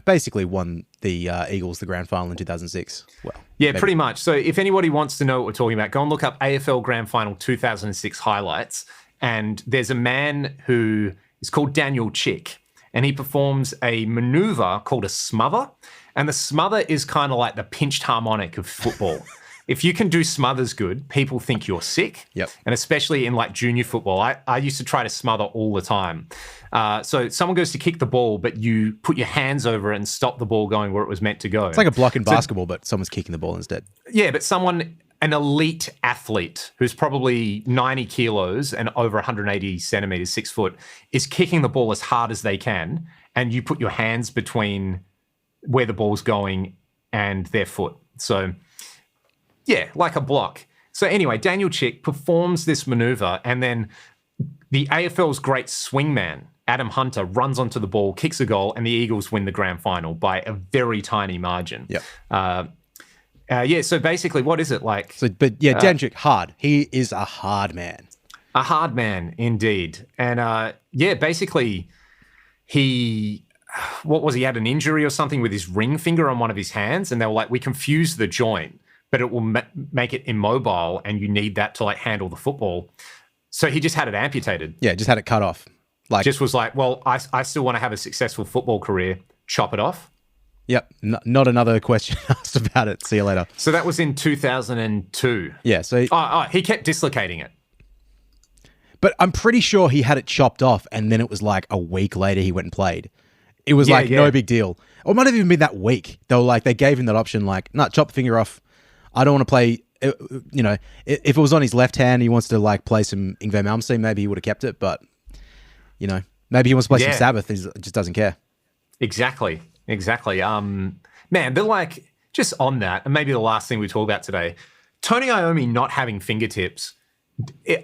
basically won the Eagles the grand final in 2006. Well, yeah, maybe. Pretty much. So if anybody wants to know what we're talking about, go and look up AFL Grand Final 2006 highlights. And there's a man who is called Daniel Chick, and he performs a maneuver called a smother. And the smother is kind of like the pinched harmonic of football. If you can do smothers good, people think you're sick. Yep. And especially in like junior football, I used to try to smother all the time. So someone goes to kick the ball, but you put your hands over it and stop the ball going where it was meant to go. It's like a block in basketball, but someone's kicking the ball instead. Yeah, but an elite athlete who's probably 90 kilos and over 180 centimeters, 6 foot, is kicking the ball as hard as they can. And you put your hands between where the ball's going and their foot. So yeah, like a block. So anyway, Daniel Chick performs this maneuver, and then the AFL's great swingman, Adam Hunter, runs onto the ball, kicks a goal, and the Eagles win the grand final by a very tiny margin. Yep. So basically, what is it like? Dan Chick, hard. He is a hard man. A hard man, indeed. And basically, he had an injury or something with his ring finger on one of his hands, and they were like, we confused the joint, but it will make it immobile, and you need that to like handle the football. So he just had it amputated. Yeah, just had it cut off. Just was like, well, I still want to have a successful football career. Chop it off. Yep. Not another question asked about it. See you later. So that was in 2002. Yeah. So he kept dislocating it. But I'm pretty sure he had it chopped off, and then it was like a week later he went and played. It was no big deal. Or it might have even been that week. They gave him that option, like, no, chop the finger off. I don't want to play, if it was on his left hand, he wants to like play some Ingve Malmsteen, maybe he would have kept it, but maybe he wants to play some Sabbath, he just doesn't care. Exactly. Man, they're like, just on that, and maybe the last thing we talk about today, Tony Iommi not having fingertips.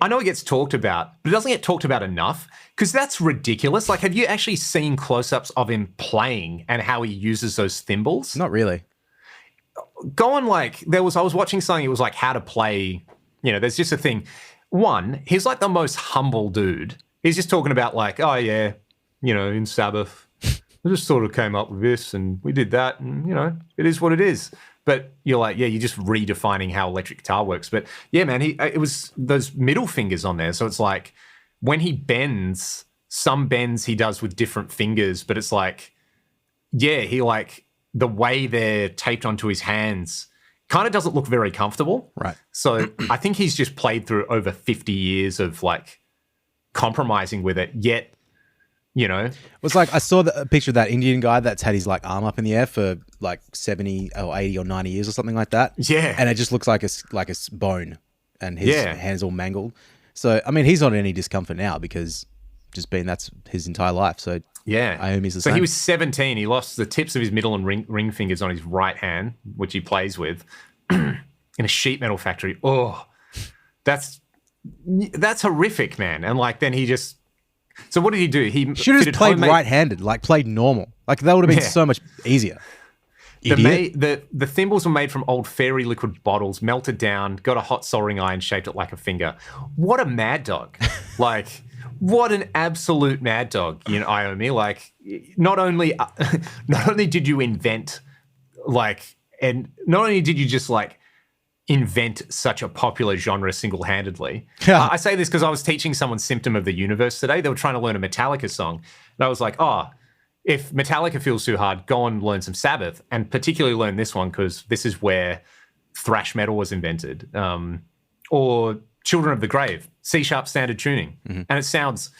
I know it gets talked about, but it doesn't get talked about enough because that's ridiculous. Like, have you actually seen close-ups of him playing and how he uses those thimbles? Not really. Go on, I was watching something, it was like how to play, there's just a thing. One, he's like the most humble dude. He's just talking about like, oh yeah, in Sabbath, I just sort of came up with this and we did that and, it is what it is. But you're like, yeah, you're just redefining how electric guitar works. But yeah, man, it was those middle fingers on there. So it's like when he bends, some bends he does with different fingers, but it's like, yeah, he like, the way they're taped onto his hands kind of doesn't look very comfortable. Right. So I think he's just played through over 50 years of like compromising with it, yet, It was like, I saw a picture of that Indian guy that's had his like arm up in the air for like 70 or 80 or 90 years or something like that. Yeah. And it just looks like a bone and his hands all mangled. So, I mean, he's not in any discomfort now because that's his entire life. So yeah, Iommi's the same. So he was 17. He lost the tips of his middle and ring fingers on his right hand, which he plays with, in a sheet metal factory. Oh, that's horrific, man. And like then he just. So what did he do? He should have played right-handed, like played normal. Like that would have been so much easier. The thimbles were made from old fairy liquid bottles, melted down, got a hot soldering iron, shaped it like a finger. What a mad dog! Like. What an absolute mad dog, Iommi. Like, not only did you invent, like, and not only did you just, like, invent such a popular genre single-handedly. I say this because I was teaching someone Symptom of the Universe today. They were trying to learn a Metallica song. And I was like, if Metallica feels too hard, go and learn some Sabbath. And particularly learn this one because this is where thrash metal was invented. Or Children of the Grave, C-sharp standard tuning. Mm-hmm. And it sounds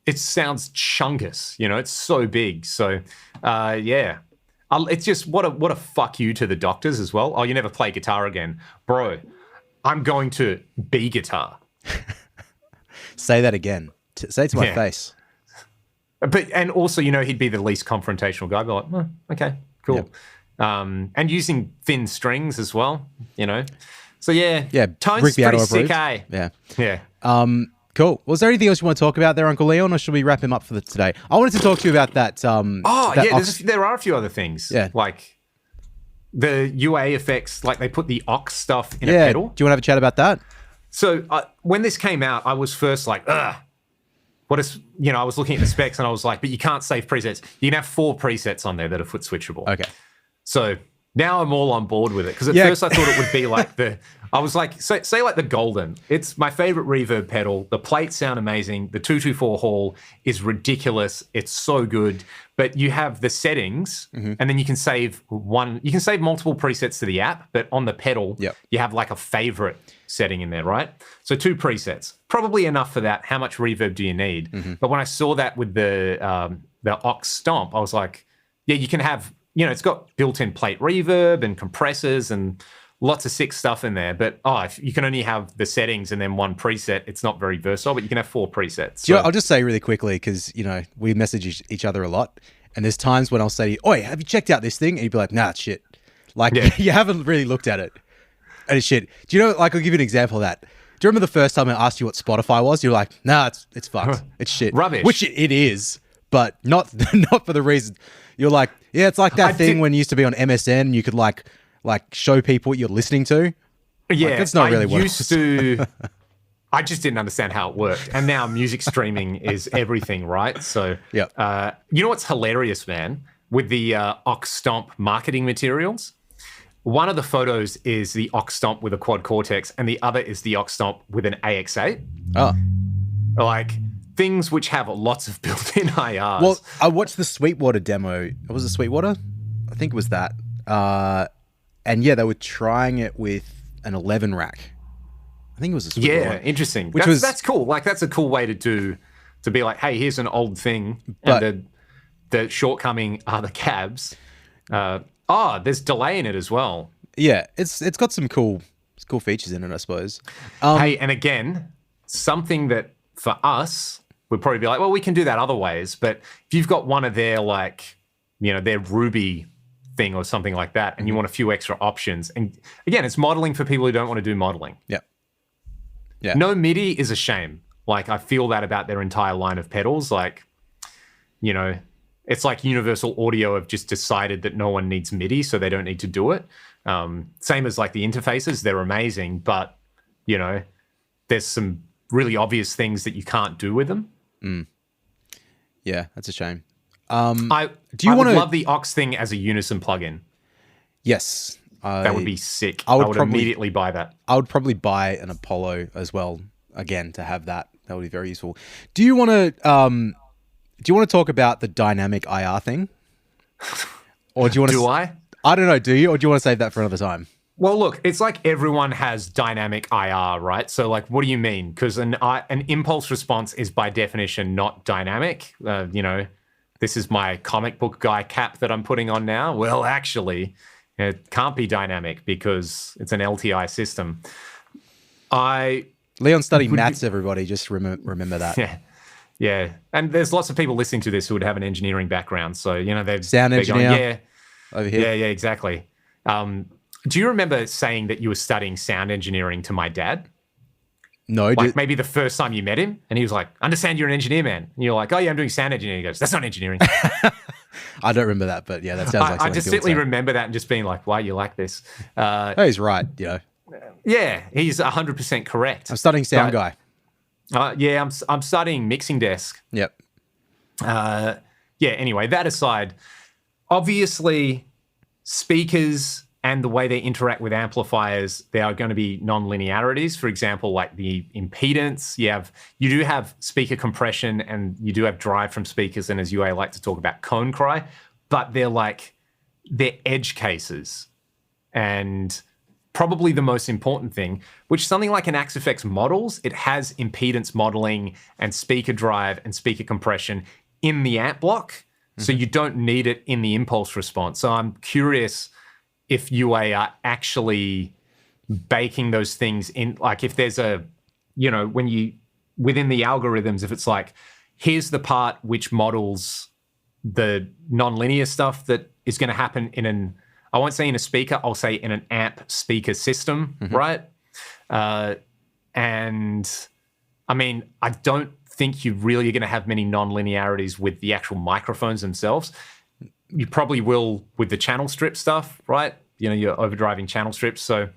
chungus, it's so big. So, it's just what a fuck you to the doctors as well. Oh, you never play guitar again. Bro, I'm going to be guitar. Say that again. Say it to my face. And also, he'd be the least confrontational guy. I'd be like, okay, cool. Yep. And using thin strings as well, So yeah, Rick Tone's pretty Beato sick, approved. eh? Yeah. Cool. Was there anything else you want to talk about there, Uncle Leon, or should we wrap him up for today? I wanted to talk to you about that. Oh, that yeah, there are a few other things. Yeah. Like the UA effects, like they put the aux stuff in a pedal. Do you want to have a chat about that? So when this came out, I was first like, ugh. What is, I was looking at the specs and I was like, but you can't save presets. You can have 4 presets on there that are foot switchable. Okay. So now I'm all on board with it. Because at first I thought it would be like I was like, say like the Golden. It's my favorite reverb pedal. The plates sound amazing. The 224 Hall is ridiculous. It's so good. But you have the settings and then you can save multiple presets to the app, but on the pedal, you have like a favorite setting in there, right? So 2 presets, probably enough for that. How much reverb do you need? But when I saw that with the aux stomp, I was like, yeah, you can have, it's got built-in plate reverb and compressors and lots of sick stuff in there. But if you can only have the settings and then 1 preset, it's not very versatile, but you can have 4 presets. So. I'll just say really quickly, because, we message each other a lot. And there's times when I'll say to you, oi, have you checked out this thing? And you'd be like, nah, it's shit. Like, you haven't really looked at it. And it's shit. Do you know, like, I'll give you an example of that. Do you remember the first time I asked you what Spotify was? You're like, nah, it's fucked. It's shit. Rubbish. Which it is, but not for the reason. You're like, yeah, it's like that thing when you used to be on MSN and you could like show people what you're listening to. Yeah, like, that's not really what I used to. I just didn't understand how it worked. And now music streaming is everything, right? So, you know what's hilarious, man? With the aux stomp marketing materials, one of the photos is the aux stomp with a quad cortex and the other is the aux stomp with an AX8. Oh. Like things which have lots of built-in IRs. Well, I watched the Sweetwater demo. Was it Sweetwater? I think it was that. And yeah, they were trying it with an 11 rack. I think it was a Sweetwater. Yeah, interesting. That's cool. Like that's a cool way to be like, hey, here's an old thing, and the shortcoming are the cabs. There's delay in it as well. Yeah, it's got some cool features in it, I suppose. Hey, and again, something that for us would probably be like, well, we can do that other ways. But if you've got one of their their Ruby thing or something like that, and you want a few extra options, and again, it's modeling for people who don't want to do modeling. Yeah. No MIDI is a shame. Like, I feel that about their entire line of pedals. Like, it's like Universal Audio have just decided that no one needs MIDI, so they don't need to do it. Same as like the interfaces, they're amazing, but, there's some really obvious things that you can't do with them. Yeah, that's a shame. I would love the aux thing as a Unison plugin. Yes. That would be sick. I would probably, immediately buy that. I would probably buy an Apollo as well, again, to have that. That would be very useful. Do you want to talk about the dynamic IR thing? Or do you want to? Do I? I don't know. Do you, or do you want to save that for another time? Well, look, it's like everyone has dynamic IR, right? So, like, what do you mean? Because an impulse response is by definition not dynamic. This is my comic book guy cap that I'm putting on now. Well, actually, it can't be dynamic because it's an LTI system. Leon studied maths, everybody. Just remember that. Yeah. And there's lots of people listening to this who would have an engineering background. So, they've sound engineer. Over here. Yeah, exactly. Do you remember saying that you were studying sound engineering to my dad? No. Maybe the first time you met him, and he was like, understand you're an engineer, man. And you're like, oh, yeah, I'm doing sound engineering. He goes, that's not engineering. I don't remember that, but yeah, that sounds like something I distinctly remember that and just being like, why are you like this? He's right, Yeah, he's 100% correct. I'm studying sound guy. I'm studying mixing desk. Yep. Anyway, that aside, obviously speakers and the way they interact with amplifiers, there are going to be non-linearities. For example, like the impedance, you do have speaker compression and you do have drive from speakers, and as UA like to talk about, cone cry, but they're edge cases. And probably the most important thing, which something like an Axe-Fx models, it has impedance modeling and speaker drive and speaker compression in the amp block, so you don't need it in the impulse response. So I'm curious if UA are actually baking those things in, like if there's within the algorithms, if it's like, here's the part which models the nonlinear stuff that is going to happen I won't say in a speaker, I'll say in an amp speaker system, right? And I mean, I don't think you really are going to have many non-linearities with the actual microphones themselves. You probably will with the channel strip stuff, right? You know, you're overdriving channel strips. So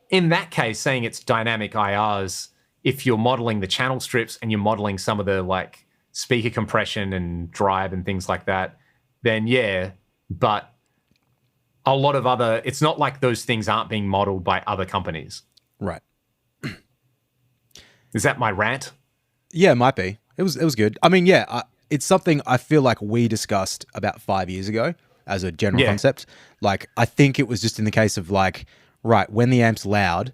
in that case, saying it's dynamic IRs, if you're modeling the channel strips and you're modeling some of the like speaker compression and drive and things like that, then yeah, but a lot of other, it's not like those things aren't being modeled by other companies. Right. Is that my rant? Yeah, it might be. It was good. I mean, yeah, it's something I feel like we discussed about 5 years ago as a general concept. Like, I think it was just in the case of like, right, when the amp's loud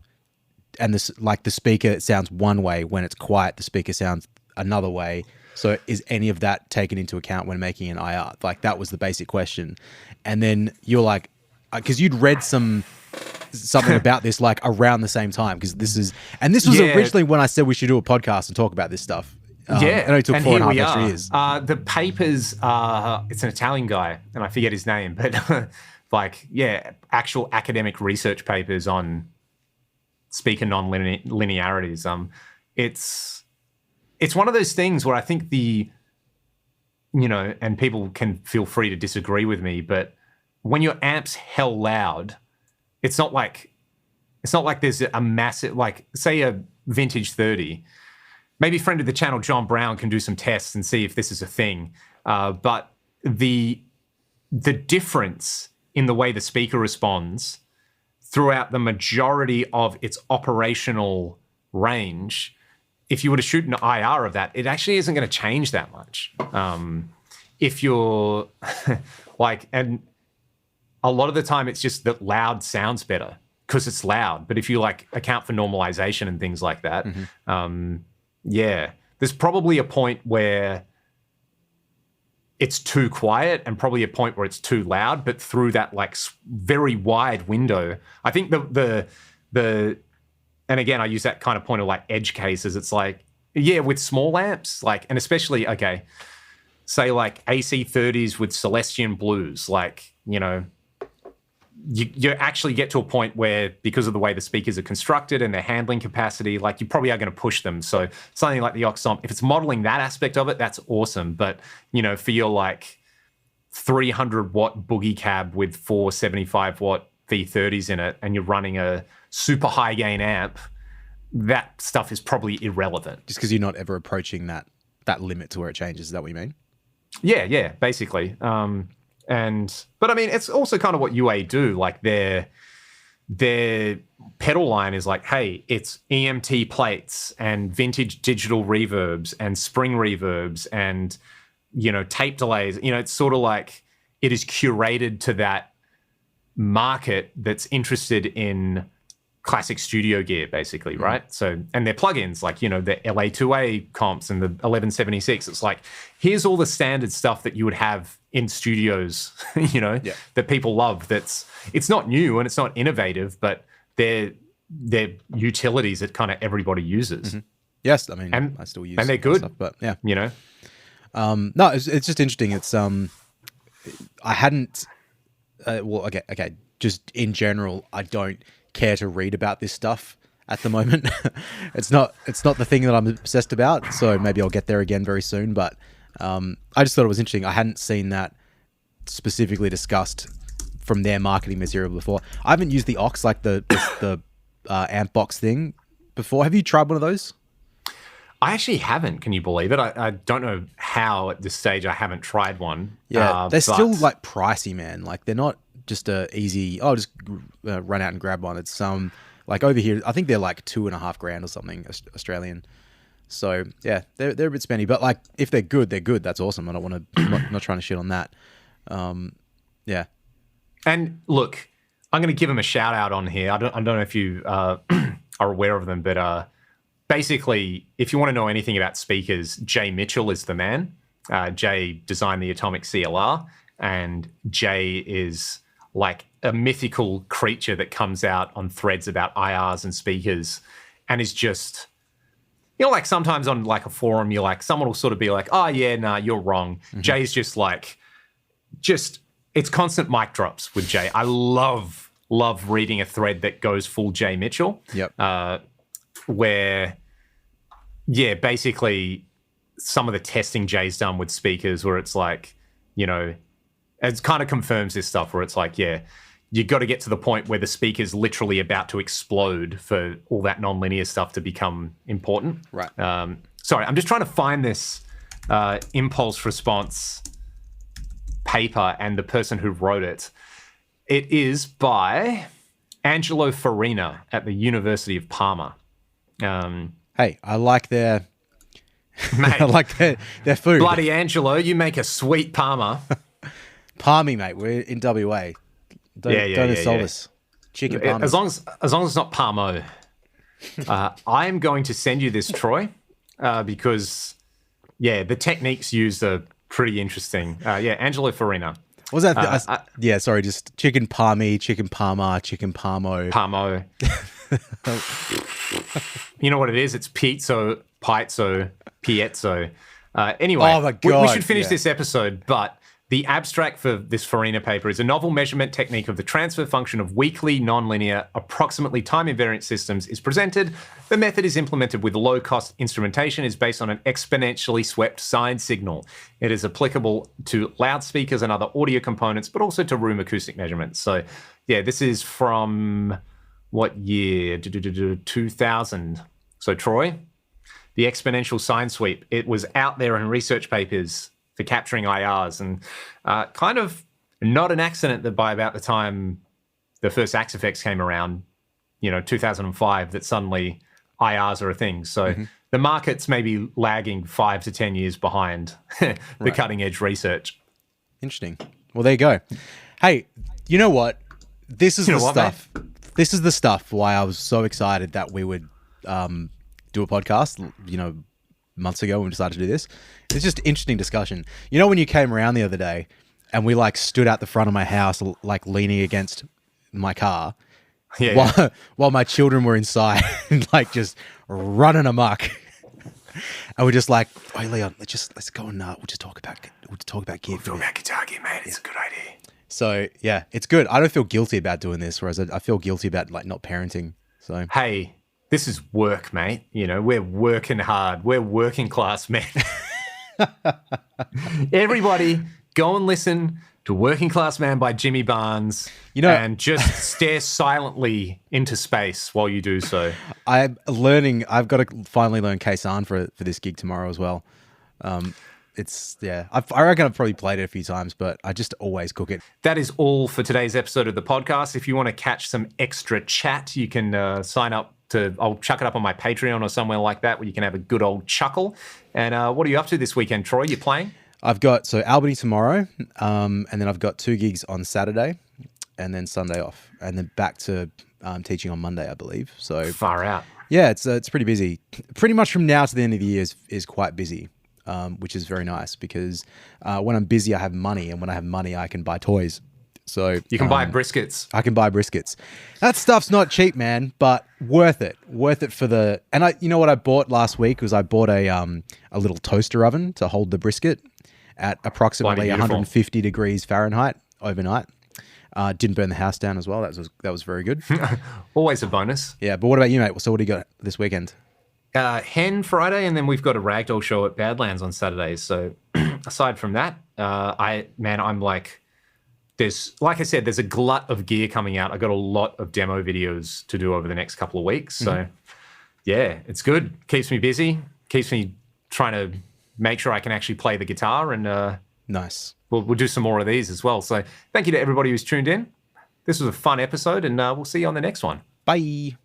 and this like the speaker sounds one way, when it's quiet, the speaker sounds another way. So is any of that taken into account when making an IR? Like, that was the basic question. And then you're like, because you'd read something about this like around the same time, because this was originally when I said we should do a podcast and talk about this stuff. It only took 4.5 extra years. The papers, it's an Italian guy, and I forget his name, but like, yeah, actual academic research papers on speaker non-linearities. It's one of those things where I think and people can feel free to disagree with me, but when your amp's hell loud, it's not like there's a massive, like, say a vintage 30. Maybe friend of the channel, John Brown, can do some tests and see if this is a thing. But the difference in the way the speaker responds throughout the majority of its operational range, if you were to shoot an IR of that, it actually isn't going to change that much. If you're like, and a lot of the time it's just that loud sounds better because it's loud. But if you like account for normalization and things like that, yeah, there's probably a point where it's too quiet and probably a point where it's too loud. But through that like very wide window, I think the and again, I use that kind of point of like edge cases. It's like, yeah, with small amps, like, and especially, okay, say like AC30s with Celestion Blues, like, you know, you actually get to a point where, because of the way the speakers are constructed and their handling capacity, like, you probably are going to push them. So something like the Oxomp, if it's modeling that aspect of it, that's awesome. But, you know, for your like 300 watt boogie cab with 4 75 watt V30s in it, and you're running a super high gain amp, that stuff is probably irrelevant. Just because you're not ever approaching that limit to where it changes. Is that what you mean? Yeah, basically. But I mean, it's also kind of what UA do. Like their pedal line is like, hey, it's EMT plates and vintage digital reverbs and spring reverbs and, you know, tape delays. You know, it's sort of like it is curated to that market that's interested in classic studio gear, basically, right? So, and their plugins, like, you know, the LA2A comps and the 1176, it's like, here's all the standard stuff that you would have in studios, you know, that people love. It's not new and it's not innovative, but they're utilities that kind of everybody uses. Yes, I mean, I still use, and they're good, stuff, but yeah, you know. No, it's just interesting. It's I hadn't. Well, okay. Just in general, I don't care to read about this stuff at the moment. It's not the thing that I'm obsessed about. So maybe I'll get there again very soon. But I just thought it was interesting. I hadn't seen that specifically discussed from their marketing material before. I haven't used the aux, like the amp box thing before. Have you tried one of those? I actually haven't. Can you believe it? I don't know how at this stage I haven't tried one. Yeah, they're still like pricey, man. Like they're not just a easy, just run out and grab one. It's like over here, I think they're like $2,500 or something Australian. So yeah, they're a bit spendy, but like if they're good, they're good. That's awesome. I don't want to, I'm not trying to shit on that. Yeah. And look, I'm going to give them a shout out on here. I don't know if you are aware of them, but basically, if you want to know anything about speakers, Jay Mitchell is the man. Jay designed the Atomic CLR, and Jay is like a mythical creature that comes out on threads about IRs and speakers, and is just, you know, like sometimes on like a forum, you're like, someone will sort of be like, oh yeah, nah, you're wrong. Jay's just like, it's constant mic drops with Jay. I love reading a thread that goes full Jay Mitchell. Yep. Where yeah, basically some of the testing Jay's done with speakers where it's like, it kind of confirms this stuff where it's like, yeah, you got to get to the point where the speaker's literally about to explode for all that nonlinear stuff to become important. Right. Sorry, I'm just trying to find this impulse response paper and the person who wrote it. It is by Angelo Farina at the University of Parma. Hey, I like their Mate, I like their food. bloody Angelo, you make a sweet Parma. Palmy, mate. We're in WA. Don't insult us. Chicken palmy. As long as it's not Parmo. I am going to send you this, Troy, because the techniques used are pretty interesting. Angelo Farina. What was that? Sorry, just chicken palmy, chicken parma, chicken parmo. Parmo. You know what it is? It's pizzo, piezzo. Anyway, oh my God, we should finish this episode, but the abstract for this Farina paper is a novel measurement technique of the transfer function of weakly nonlinear, approximately time-invariant systems is presented. The method is implemented with low-cost instrumentation, is based on an exponentially swept sine signal. It is applicable to loudspeakers and other audio components, but also to room acoustic measurements. So, this is from what year? 2000. So, Troy, the exponential sine sweep, it was out there in research papers for capturing IRs, and kind of not an accident that by about the time the first Axe effects came around, 2005, that suddenly IRs are a thing. So the market's maybe lagging 5 to 10 years behind the cutting edge research. Interesting. Well, there you go. Hey, you know what? This is stuff. Mate? This is the stuff why I was so excited that we would do a podcast, months ago when we decided to do this. It's just interesting discussion. When you came around the other day and we stood out the front of my house, leaning against my car while my children were inside just running amok. And we're just like, hey Leon, let's go and we'll just talk about gear. We'll talk about guitar gear, mate. It's a good idea. So yeah, it's good. I don't feel guilty about doing this, whereas I feel guilty about not parenting. So hey, this is work, mate. We're working hard. We're working class men. Everybody, go and listen to Working Class Man by Jimmy Barnes, and just stare silently into space while you do so. I've got to finally learn Kaysan for this gig tomorrow as well. I reckon I've probably played it a few times, but I just always cook it. That is all for today's episode of the podcast. If you want to catch some extra chat, you can sign up I'll chuck it up on my Patreon or somewhere like that where you can have a good old chuckle. And what are you up to this weekend, Troy? You playing? I've got Albany tomorrow, and then I've got 2 gigs on Saturday, and then Sunday off, and then back to teaching on Monday, I believe. So far out. Yeah, it's pretty busy. Pretty much from now to the end of the year is quite busy, which is very nice because when I'm busy, I have money, and when I have money, I can buy toys. So you can buy briskets. I can buy briskets. That stuff's not cheap, man, but worth it. Worth it for the. And you know what I bought last week was I bought a little toaster oven to hold the brisket at approximately 150 degrees Fahrenheit overnight. Didn't burn the house down as well. That was very good. Always a bonus. Yeah, but what about you, mate? So what do you got this weekend? Hen Friday, and then we've got a ragdoll show at Badlands on Saturdays. So aside from that, I'm like. Like I said, there's a glut of gear coming out. I got a lot of demo videos to do over the next couple of weeks. So, it's good. Keeps me busy. Keeps me trying to make sure I can actually play the guitar. And nice. We'll do some more of these as well. So, thank you to everybody who's tuned in. This was a fun episode, and we'll see you on the next one. Bye.